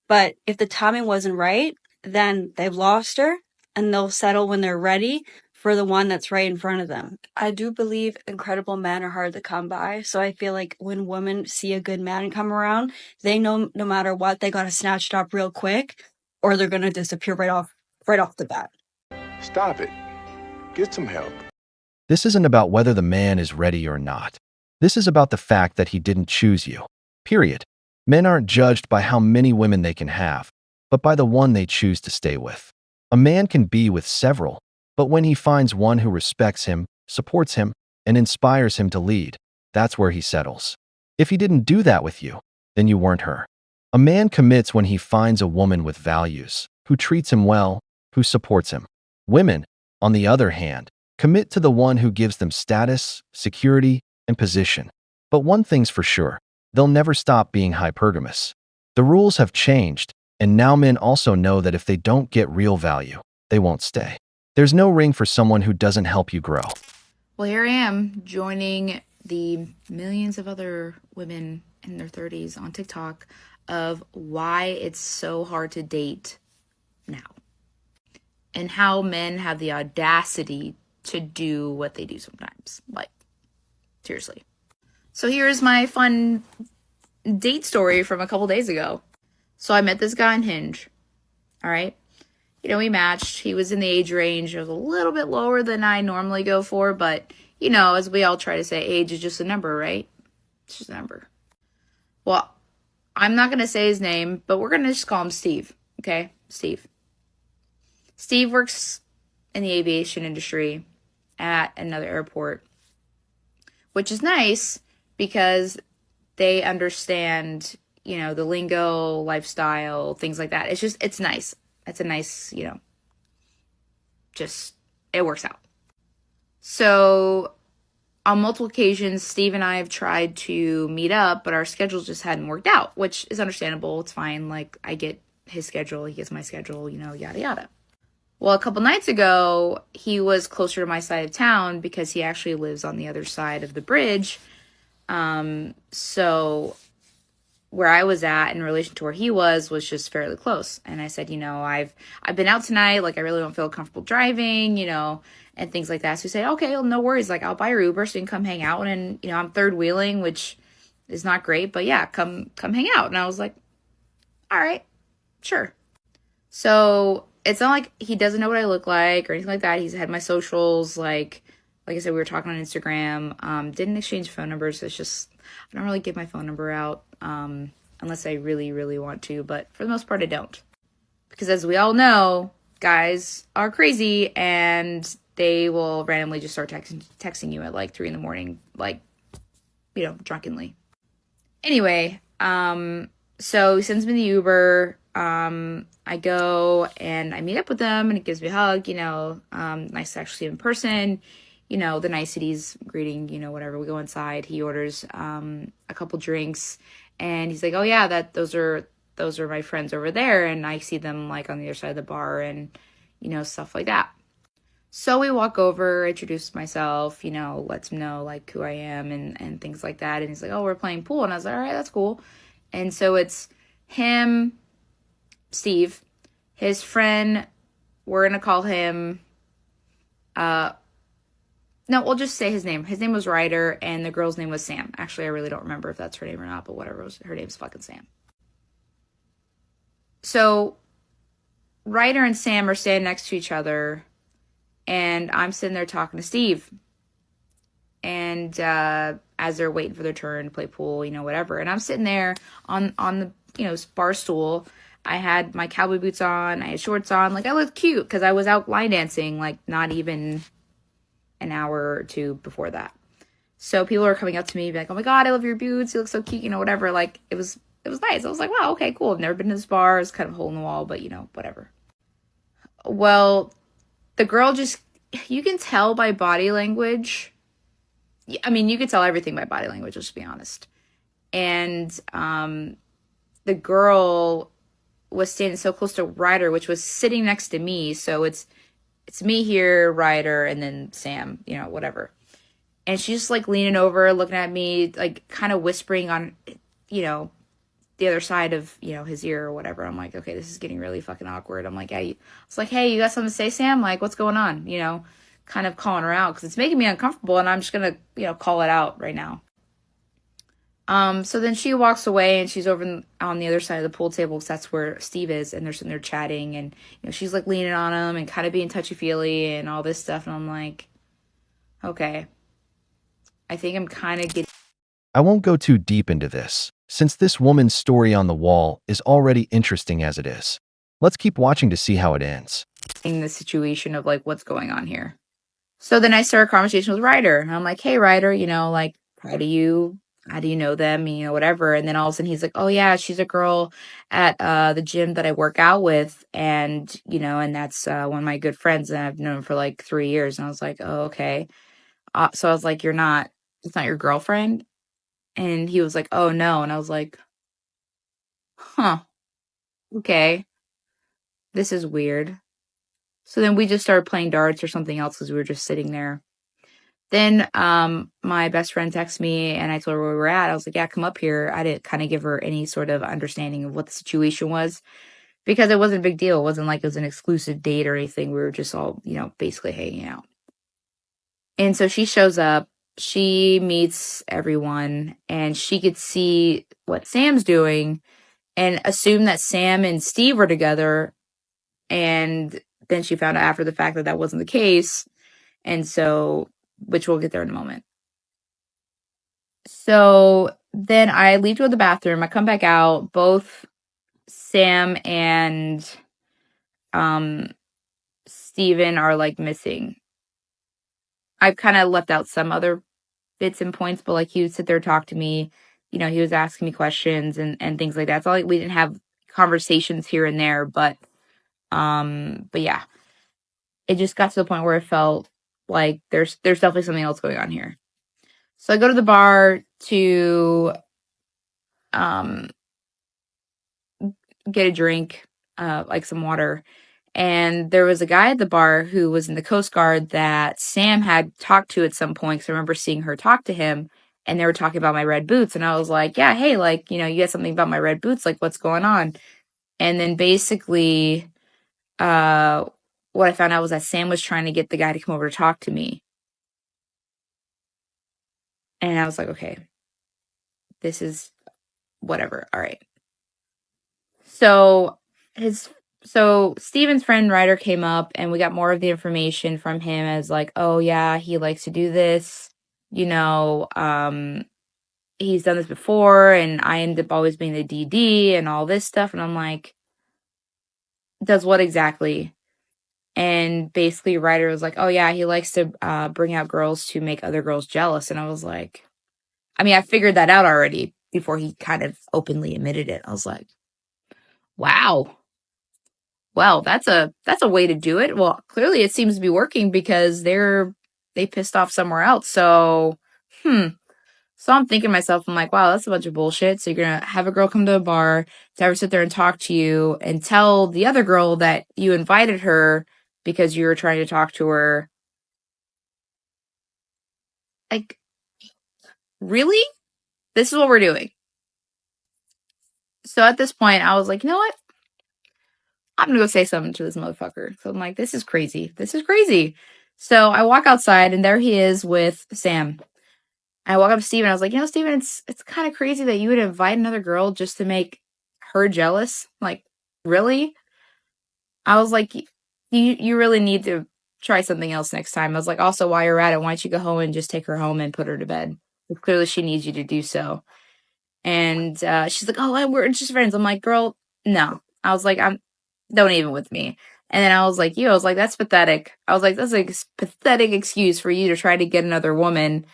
[SPEAKER 25] But if the timing wasn't right, then they've lost her and they'll settle when they're ready for the one that's right in front of them. I do believe incredible men are hard to come by. So I feel like when women see a good man come around, they know no matter what, they got to snatch it up real quick or they're going to disappear right off the bat.
[SPEAKER 18] Stop it. Get some help.
[SPEAKER 6] This isn't about whether the man is ready or not. This is about the fact that he didn't choose you. Period. Men aren't judged by how many women they can have, but by the one they choose to stay with. A man can be with several, but when he finds one who respects him, supports him, and inspires him to lead, that's where he settles. If he didn't do that with you, then you weren't her. A man commits when he finds a woman with values, who treats him well, who supports him. Women, on the other hand, Commit to the one who gives them status, security, and position. But one thing's for sure, they'll never stop being hypergamous. The rules have changed, and now men also know that if they don't get real value, they won't stay. There's no ring for someone who doesn't help you grow.
[SPEAKER 1] Well, here I am joining the millions of other women in their 30s on TikTok of why it's so hard to date now and how men have the audacity to do what they do sometimes. Like, seriously. So here's my fun date story from a couple days ago. So I met this guy on Hinge. All right. You know, we matched. He was in the age range. It was a little bit lower than I normally go for, but, you know, as we all try to say, age is just a number, right? It's just a number. Well, I'm not going to say his name, but we're going to just call him Steve. Okay? Steve. Steve works in the aviation industry at another airport, which is nice because they understand, you know, the lingo, lifestyle, things like that. It's nice. It's a nice, you know, just, it works out. So on multiple occasions, Steve and I have tried to meet up, but our schedules just hadn't worked out, which is understandable. It's fine. Like, I get his schedule, he gets my schedule, you know, yada, yada. Well, a couple nights ago, he was closer to my side of town because he actually lives on the other side of the bridge. So where I was at in relation to where he was just fairly close. And I said, you know, I've been out tonight. Like, I really don't feel comfortable driving, you know, and things like that. So he said, okay, well, no worries. Like, I'll buy your Uber so you can come hang out. And, you know, I'm third wheeling, which is not great, but yeah, come hang out. And I was like, all right, sure. So it's not like he doesn't know what I look like or anything like that. He's had my socials. Like I said, we were talking on Instagram, didn't exchange phone numbers. It's just, I don't really give my phone number out, unless I really, really want to, but for the most part, I don't. Because as we all know, guys are crazy and they will randomly just start texting you at like 3 a.m, like, you know, drunkenly. Anyway, so he sends me the Uber. I go and I meet up with them and he gives me a hug, you know, nice to actually see him in person, you know, the niceties, greeting, you know, whatever. We go inside, he orders, a couple drinks and he's like, oh yeah, those are my friends over there. And I see them like on the other side of the bar and, you know, stuff like that. So we walk over, introduce myself, you know, lets him know like who I am and things like that. And he's like, oh, we're playing pool. And I was like, all right, that's cool. And so it's him, Steve, his friend, we're going to call him, no, we'll just say his name. His name was Ryder and the girl's name was Sam. Actually, I really don't remember if that's her name or not, but whatever, her name's fucking Sam. So Ryder and Sam are standing next to each other and I'm sitting there talking to Steve. And as they're waiting for their turn to play pool, you know, whatever. And I'm sitting there on the, you know, bar stool. I had my cowboy boots on. I had shorts on. Like, I looked cute because I was out line dancing, like, not even an hour or two before that. So people are coming up to me, be like, oh my God, I love your boots. You look so cute, you know, whatever. Like, it was nice. I was like, wow, okay, cool. I've never been to this bar. It's kind of a hole in the wall, but, you know, whatever. Well, the girl just, you can tell by body language. I mean, you can tell everything by body language, let's be honest. And the girl was standing so close to Ryder, which was sitting next to me. So it's me here, Ryder, and then Sam, you know, whatever. And she's just like leaning over, looking at me, like kind of whispering on, you know, the other side of, you know, his ear or whatever. I'm like, okay, this is getting really fucking awkward. I'm like, hey, it's like, hey, you got something to say, Sam? Like, what's going on? You know, kind of calling her out because it's making me uncomfortable and I'm just going to, you know, call it out right now. So then she walks away and she's over on the other side of the pool table because that's where Steve is and they're sitting there chatting and, you know, she's like leaning on him and kind of being touchy-feely and all this stuff. And I'm like, okay, I think I'm kind of getting...
[SPEAKER 6] I won't go too deep into this, since this woman's story on the wall is already interesting as it is. Let's keep watching to see how it ends.
[SPEAKER 1] In the situation of like, what's going on here? So then I start a conversation with Ryder and I'm like, hey, Ryder, you know, like, proud of you how do you know them? You know, whatever. And then all of a sudden he's like, oh yeah, she's a girl at the gym that I work out with. And, you know, and that's one of my good friends, and I've known him for like 3 years. And I was like, oh, okay. So I was like, it's not your girlfriend? And he was like, oh no. And I was like, huh, okay, this is weird. So then we just started playing darts or something else because we were just sitting there. Then my best friend texted me and I told her where we were at. I was like, yeah, come up here. I didn't kind of give her any sort of understanding of what the situation was because it wasn't a big deal. It wasn't like it was an exclusive date or anything. We were just all, you know, basically hanging out. And so she shows up, she meets everyone, and she could see what Sam's doing and assume that Sam and Steve were together. And then she found out after the fact that that wasn't the case. And so, which we'll get there in a moment. So then I leave to go to the bathroom. I come back out. Both Sam and Steven are like missing. I've kind of left out some other bits and points, but like he would sit there and talk to me. You know, he was asking me questions and things like that. It's all like we didn't have conversations here and there, but yeah. It just got to the point where it felt like there's definitely something else going on here. So I go to the bar to get a drink, like some water. And there was a guy at the bar who was in the Coast Guard that Sam had talked to at some point. Cause I remember seeing her talk to him and they were talking about my red boots. And I was like, yeah, hey, like, you know, you got something about my red boots. Like, what's going on? And then basically, what I found out was that Sam was trying to get the guy to come over to talk to me. And I was like, okay, this is whatever. All right. So Steven's friend Ryder came up and we got more of the information from him as like, oh yeah, he likes to do this, you know, he's done this before and I end up always being the DD and all this stuff. And I'm like, does what exactly? And basically Ryder was like, oh yeah, he likes to bring out girls to make other girls jealous. And I was like, I mean, I figured that out already before he kind of openly admitted it. I was like, wow. Well, that's a way to do it. Well, clearly it seems to be working because they pissed off somewhere else. So, So I'm thinking to myself, I'm like, wow, that's a bunch of bullshit. So you're gonna have a girl come to a bar to ever sit there and talk to you and tell the other girl that you invited her because you were trying to talk to her. Like, really? This is what we're doing. So at this point, I was like, you know what? I'm gonna go say something to this motherfucker. So I'm like, this is crazy. This is crazy. So I walk outside and there he is with Sam. I walk up to Steven. I was like, you know, Steven, it's kind of crazy that you would invite another girl just to make her jealous. Like, really? I was like, you really need to try something else next time. I was like, also, while you're at it, why don't you go home and just take her home and put her to bed? Clearly, she needs you to do so. And she's like, oh, we're just friends. I'm like, girl, no. I was like, don't even with me. And then I was like, I was like, that's pathetic. I was like, that's a pathetic excuse for you to try to get another woman.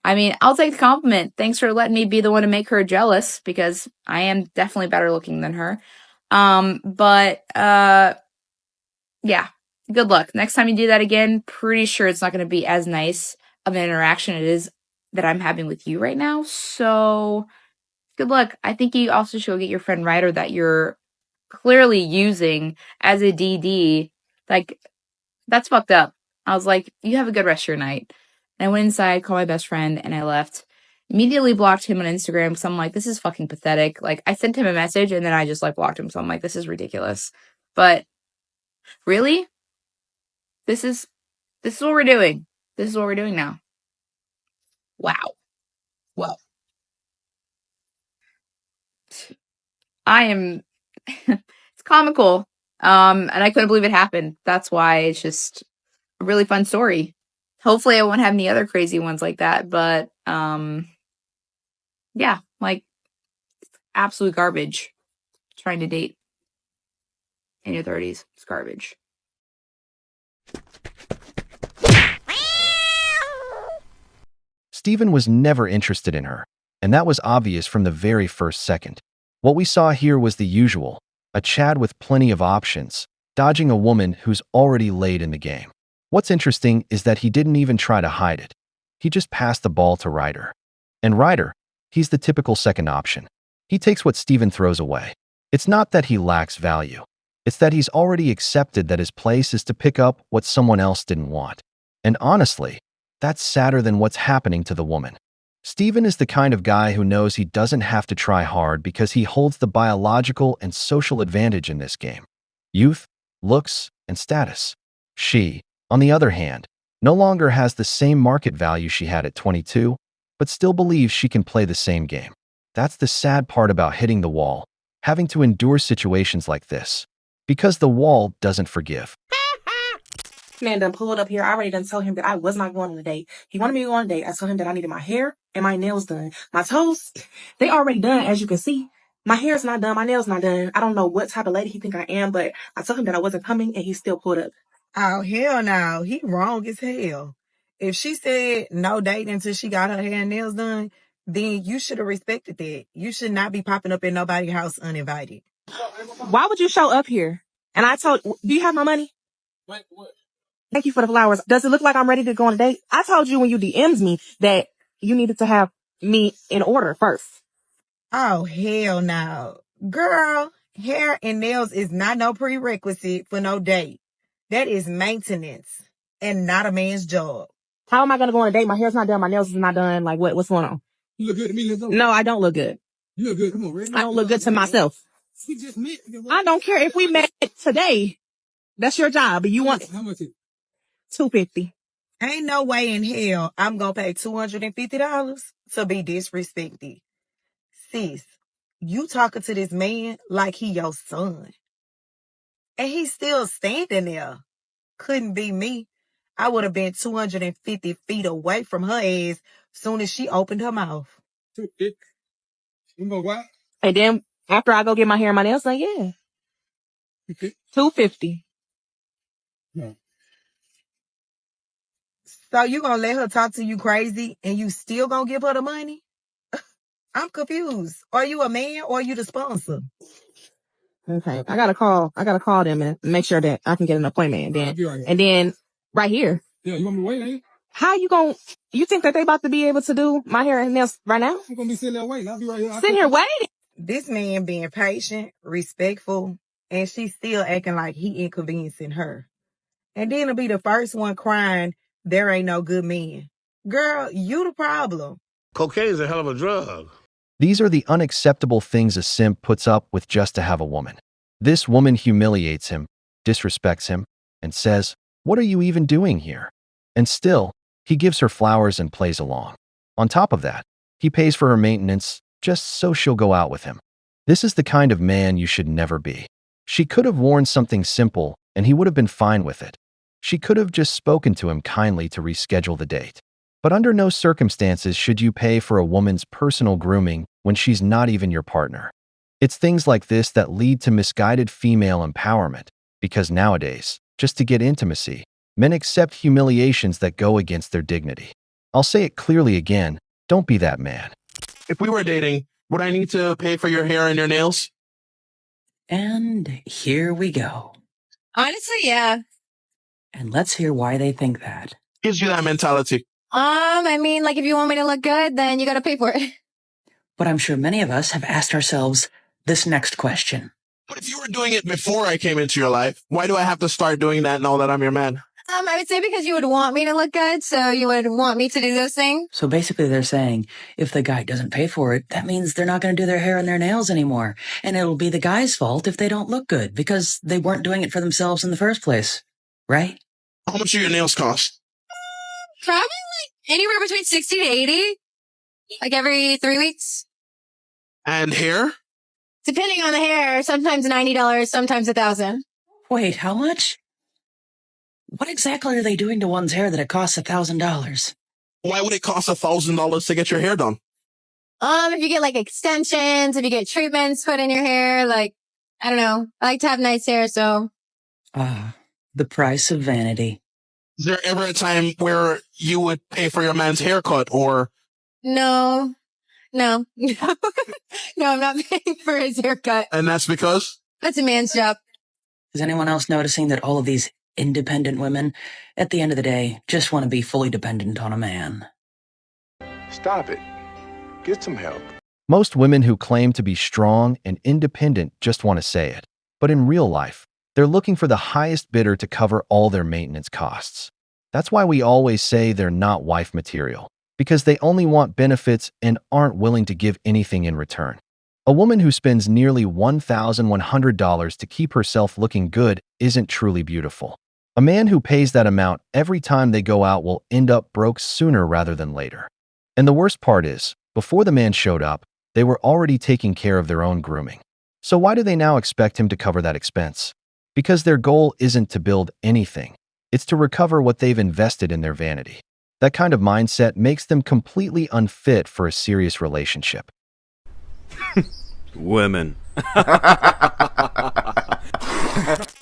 [SPEAKER 1] I mean, I'll take the compliment. Thanks for letting me be the one to make her jealous because I am definitely better looking than her. But yeah, good luck. Next time you do that again, pretty sure it's not going to be as nice of an interaction it is that I'm having with you right now. So good luck. I think you also should get your friend Ryder that you're clearly using as a DD. Like, that's fucked up. I was like, you have a good rest of your night. And I went inside, called my best friend, and I left. Immediately blocked him on Instagram. So I'm like, this is fucking pathetic. Like, I sent him a message and then I just like blocked him. So I'm like, this is ridiculous. But really? This is what we're doing. This is what we're doing now. Wow. Well, I am it's comical. And I couldn't believe it happened. That's why it's just a really fun story. Hopefully I won't have any other crazy ones like that, but yeah, like absolute garbage trying to date in your 30s. It's garbage.
[SPEAKER 6] Stephen was never interested in her, and that was obvious from the very first second. What we saw here was the usual, a Chad with plenty of options, dodging a woman who's already laid in the game. What's interesting is that he didn't even try to hide it. He just passed the ball to Ryder. And Ryder, he's the typical second option. He takes what Stephen throws away. It's not that he lacks value. It's that he's already accepted that his place is to pick up what someone else didn't want. And honestly, that's sadder than what's happening to the woman. Stephen is the kind of guy who knows he doesn't have to try hard because he holds the biological and social advantage in this game. Youth, looks, and status. She, on the other hand, no longer has the same market value she had at 22, but still believes she can play the same game. That's the sad part about hitting the wall, having to endure situations like this. Because the wall doesn't forgive.
[SPEAKER 4] Man done pulled up here. I already done told him that I was not going on a date. He wanted me to go on a date. I told him that I needed my hair and my nails done. My toes, they already done, as you can see. My hair's not done. My nails not done. I don't know what type of lady he think I am, but I told him that I wasn't coming, and he still pulled up.
[SPEAKER 7] Oh, hell no. He wrong as hell. If she said no date until she got her hair and nails done, then you should have respected that. You should not be popping up in nobody's house uninvited.
[SPEAKER 4] Why would you show up here? And I told, do you have my money?
[SPEAKER 3] What?
[SPEAKER 4] Thank you for the flowers. Does it look like I'm ready to go on a date? I told you when you DM'd me that you needed to have me in order first.
[SPEAKER 7] Oh, hell no. Girl, hair and nails is not no prerequisite for no date. That is maintenance and not a man's job.
[SPEAKER 4] How am I going to go on a date? My hair's not done. My nails is not done. Like, what's going on?
[SPEAKER 3] You look good to me, Lizzo.
[SPEAKER 4] No, I don't look good.
[SPEAKER 3] You look good. Come on, Red.
[SPEAKER 4] I don't look good to myself.
[SPEAKER 3] We just met.
[SPEAKER 4] I don't care if we met today. That's your job. You want
[SPEAKER 3] How much is it?
[SPEAKER 4] $250.
[SPEAKER 7] Ain't no way in hell I'm gonna pay $250 to be disrespected. Sis, you talking to this man like he your son. And he's still standing there. Couldn't be me. I would have been 250 feet away from her ass soon as she opened her mouth.
[SPEAKER 3] 250. You gonna go out?
[SPEAKER 4] And then after I go get my hair and my nails done, yeah. $250.
[SPEAKER 3] No.
[SPEAKER 7] So you gonna let her talk to you crazy and you still gonna give her the money? I'm confused. Are you a man or are you the sponsor?
[SPEAKER 4] Okay. I gotta call them and make sure that I can get an appointment. And then right here.
[SPEAKER 3] Yeah, you want me to wait, ain't you?
[SPEAKER 4] How you think that they about to be able to do my hair and nails right now?
[SPEAKER 3] I'm gonna be sitting there waiting. I'll be right here.
[SPEAKER 4] Sitting here waiting.
[SPEAKER 7] This man being patient, respectful, and she's still acting like he inconveniencing her. And then to be the first one crying, there ain't no good men. Girl, you the problem.
[SPEAKER 18] Cocaine is a hell of a drug.
[SPEAKER 6] These are the unacceptable things a simp puts up with just to have a woman. This woman humiliates him, disrespects him, and says, "What are you even doing here?" And still, he gives her flowers and plays along. On top of that, he pays for her maintenance just so she'll go out with him. This is the kind of man you should never be. She could have worn something simple and he would have been fine with it. She could have just spoken to him kindly to reschedule the date. But under no circumstances should you pay for a woman's personal grooming when she's not even your partner. It's things like this that lead to misguided female empowerment, because nowadays, just to get intimacy, men accept humiliations that go against their dignity. I'll say it clearly again, don't be that man.
[SPEAKER 22] If we were dating, would I need to pay for your hair and your nails?
[SPEAKER 11] And here we go.
[SPEAKER 15] Honestly, yeah.
[SPEAKER 11] And let's hear why they think that.
[SPEAKER 22] Gives you that mentality.
[SPEAKER 15] I mean, like, if you want me to look good, then you gotta pay for it.
[SPEAKER 11] But I'm sure many of us have asked ourselves this next question.
[SPEAKER 22] But if you were doing it before I came into your life, why do I have to start doing that now that I'm your man?
[SPEAKER 15] I would say because you would want me to look good, so you would want me to do those things.
[SPEAKER 11] So basically they're saying, if the guy doesn't pay for it, that means they're not going to do their hair and their nails anymore. And it'll be the guy's fault if they don't look good, because they weren't doing it for themselves in the first place. Right?
[SPEAKER 22] How much do your nails cost?
[SPEAKER 15] Probably like anywhere between 60 to 80. Like every 3 weeks.
[SPEAKER 22] And hair?
[SPEAKER 15] Depending on the hair, sometimes $90, sometimes $1,000.
[SPEAKER 11] Wait, how much? What exactly are they doing to one's hair that it costs $1,000?
[SPEAKER 22] Why would it cost $1,000 to get your hair done?
[SPEAKER 15] If you get like extensions, if you get treatments put in your hair, like, I don't know. I like to have nice hair, so.
[SPEAKER 11] Ah, the price of vanity.
[SPEAKER 2] Is there ever a time where you would pay for your man's haircut or?
[SPEAKER 8] No, no, no, I'm not paying for his haircut.
[SPEAKER 2] And that's because?
[SPEAKER 8] That's a man's job.
[SPEAKER 11] Is anyone else noticing that all of these independent women, at the end of the day, just want to be fully dependent on a man?
[SPEAKER 18] Stop it. Get some help.
[SPEAKER 6] Most women who claim to be strong and independent just want to say it. But in real life, they're looking for the highest bidder to cover all their maintenance costs. That's why we always say they're not wife material, because they only want benefits and aren't willing to give anything in return. A woman who spends nearly $1,100 to keep herself looking good isn't truly beautiful. A man who pays that amount every time they go out will end up broke sooner rather than later. And the worst part is, before the man showed up, they were already taking care of their own grooming. So why do they now expect him to cover that expense? Because their goal isn't to build anything. It's to recover what they've invested in their vanity. That kind of mindset makes them completely unfit for a serious relationship.
[SPEAKER 10] Women.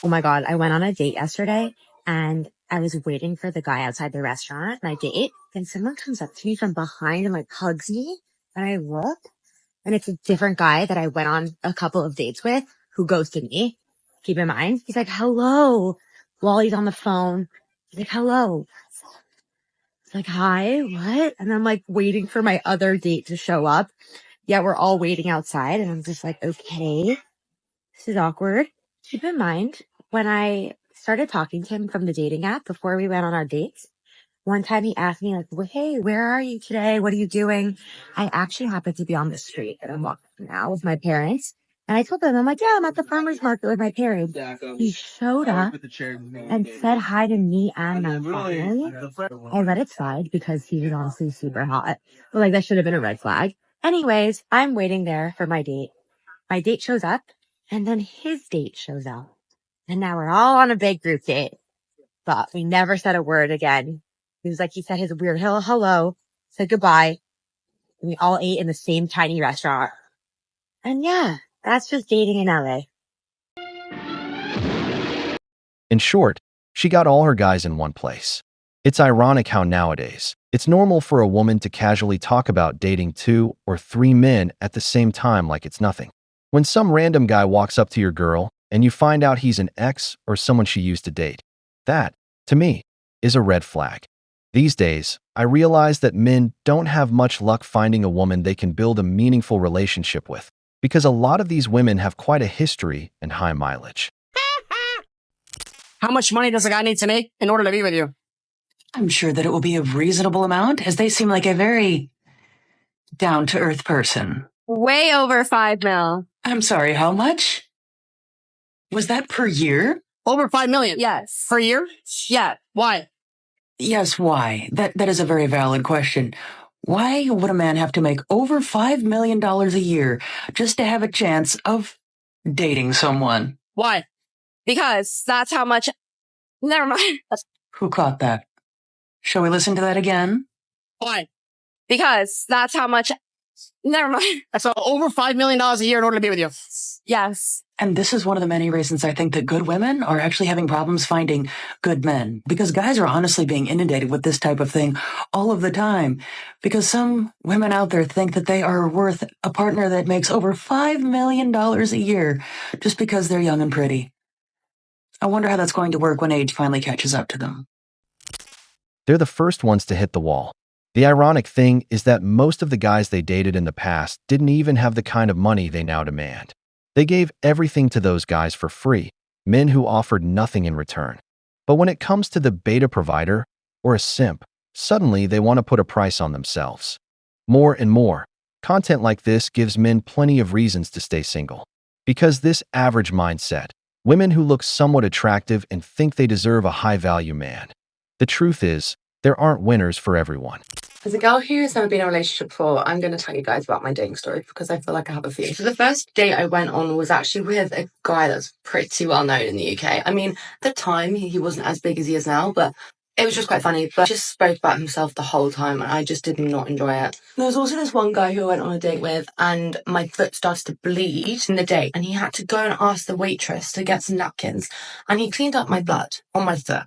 [SPEAKER 13] Oh my God, I went on a date yesterday and I was waiting for the guy outside the restaurant, my date, and someone comes up to me from behind and like hugs me. And I look and it's a different guy that I went on a couple of dates with who ghosted me. Keep in mind, he's like, hello, while he's on the phone. He's like, hello. It's like, hi, what? And I'm like waiting for my other date to show up. Yeah, we're all waiting outside and I'm just like, okay, this is awkward. Keep in mind, when I started talking to him from the dating app before we went on our dates, one time he asked me like, well, hey, where are you today? What are you doing? I actually happened to be on the street and I'm walking now with my parents. And I told them, I'm like, yeah, I'm at the farmer's market with my parents. He showed up and said hi to me and my family. I let it slide because he was honestly super hot. But like, that should have been a red flag. Anyways, I'm waiting there for my date. My date shows up and then his date shows up. And now we're all on a big group date. But we never said a word again. He was like, he said his weird hello, said goodbye. And we all ate in the same tiny restaurant. And yeah, that's just dating in LA.
[SPEAKER 6] In short, she got all her guys in one place. It's ironic how nowadays, it's normal for a woman to casually talk about dating 2 or 3 men at the same time like it's nothing. When some random guy walks up to your girl and you find out he's an ex or someone she used to date, that, to me, is a red flag. These days, I realize that men don't have much luck finding a woman they can build a meaningful relationship with, because a lot of these women have quite a history and high mileage.
[SPEAKER 24] How much money does a guy need to make in order to be with you?
[SPEAKER 11] I'm sure that it will be a reasonable amount, as they seem like a very down-to-earth person.
[SPEAKER 8] Way over 5 mil.
[SPEAKER 11] I'm sorry, how much? Was that per year?
[SPEAKER 24] Over 5 million?
[SPEAKER 8] Yes.
[SPEAKER 24] Per year?
[SPEAKER 8] Yeah.
[SPEAKER 24] Why?
[SPEAKER 11] Yes, why? That is a very valid question. Why would a man have to make over $5 million a year just to have a chance of dating someone?
[SPEAKER 24] Why?
[SPEAKER 8] Because that's how much... Never mind.
[SPEAKER 11] Who caught that? Shall we listen to that again?
[SPEAKER 24] Why?
[SPEAKER 8] Because that's how much... Never mind.
[SPEAKER 24] That's over $5 million a year in order to be with you.
[SPEAKER 8] Yes.
[SPEAKER 11] And this is one of the many reasons I think that good women are actually having problems finding good men. Because guys are honestly being inundated with this type of thing all of the time. Because some women out there think that they are worth a partner that makes over $5 million a year just because they're young and pretty. I wonder how that's going to work when age finally catches up to them.
[SPEAKER 6] They're the first ones to hit the wall. The ironic thing is that most of the guys they dated in the past didn't even have the kind of money they now demand. They gave everything to those guys for free, men who offered nothing in return. But when it comes to the beta provider or a simp, suddenly they want to put a price on themselves. More and more, content like this gives men plenty of reasons to stay single. Because this average mindset, women who look somewhat attractive and think they deserve a high-value man. The truth is, there aren't winners for everyone.
[SPEAKER 26] As a girl who has never been in a relationship before, I'm going to tell you guys about my dating story because I feel like I have a few. So the first date I went on was actually with a guy that's pretty well known in the UK. I mean, at the time, he wasn't as big as he is now, but it was just quite funny. But he just spoke about himself the whole time, and I just did not enjoy it. There was also this one guy who I went on a date with, and my foot started to bleed in the date, and he had to go and ask the waitress to get some napkins, and he cleaned up my blood on my foot.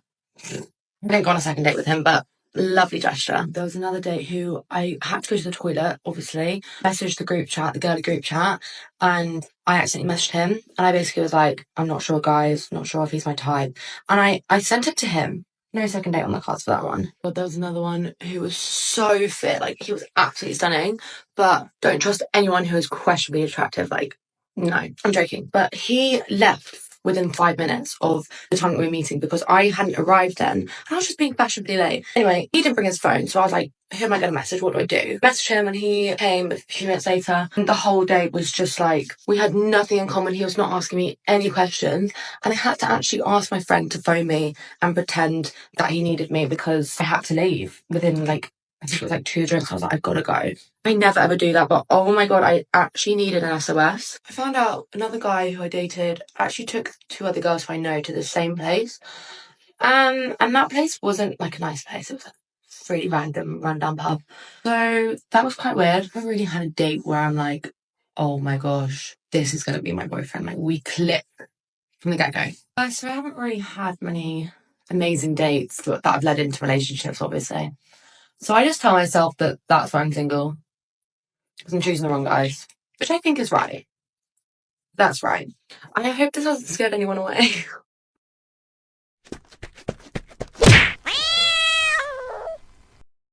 [SPEAKER 26] I didn't go on a second date with him, but lovely gesture. There was another date who I had to go to the toilet, obviously. Messaged the group chat, the girly group chat, and I accidentally messaged him. And I basically was like, I'm not sure, guys, not sure if he's my type. And I sent it to him. No second date on the cards for that one. But there was another one who was so fit, like he was absolutely stunning, but don't trust anyone who is questionably attractive. Like, no, I'm joking. But he left within 5 minutes of the time that we were meeting because I hadn't arrived then. And I was just being fashionably late. Anyway, he didn't bring his phone, so I was like, who am I going to message? What do I do? Messaged him and he came a few minutes later. And the whole day was just like, we had nothing in common. He was not asking me any questions. And I had to actually ask my friend to phone me and pretend that he needed me because I had to leave within like, I think it was like 2 drinks. I was like, I've got to go. I never ever do that, but oh my God, I actually needed an SOS. I found out another guy who I dated actually took 2 other girls who I know to the same place. And that place wasn't like a nice place. It was a really random rundown pub. So that was quite weird. I really had a date where I'm like, oh my gosh, this is going to be my boyfriend. Like we click from the get-go. So I haven't really had many amazing dates that have led into relationships, obviously. So I just tell myself that that's why I'm single. Because I'm choosing the wrong guys. Which I think is right. That's right. And I hope this hasn't scared anyone away.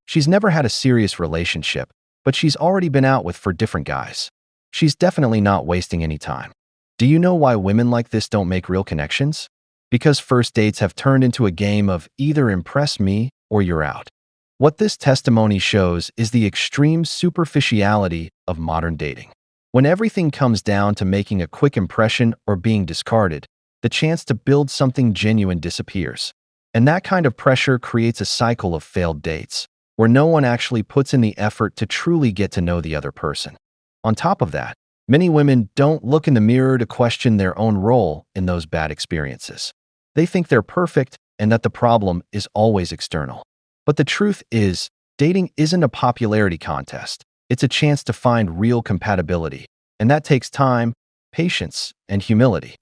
[SPEAKER 6] She's never had a serious relationship, but she's already been out with 4 different guys. She's definitely not wasting any time. Do you know why women like this don't make real connections? Because first dates have turned into a game of either impress me or you're out. What this testimony shows is the extreme superficiality of modern dating. When everything comes down to making a quick impression or being discarded, the chance to build something genuine disappears. And that kind of pressure creates a cycle of failed dates, where no one actually puts in the effort to truly get to know the other person. On top of that, many women don't look in the mirror to question their own role in those bad experiences. They think they're perfect and that the problem is always external. But the truth is, dating isn't a popularity contest. It's a chance to find real compatibility, and that takes time, patience, and humility.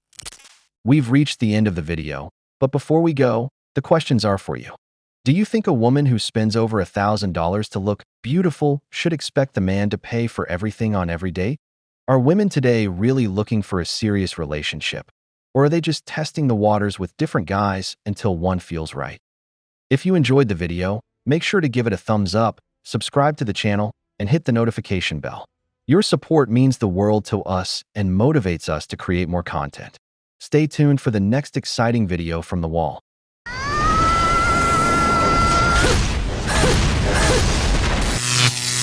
[SPEAKER 6] We've reached the end of the video, but before we go, the questions are for you. Do you think a woman who spends over $1,000 to look beautiful should expect the man to pay for everything on every date? Are women today really looking for a serious relationship, or are they just testing the waters with different guys until one feels right? If you enjoyed the video, make sure to give it a thumbs up, subscribe to the channel, and hit the notification bell. Your support means the world to us and motivates us to create more content. Stay tuned for the next exciting video from the wall.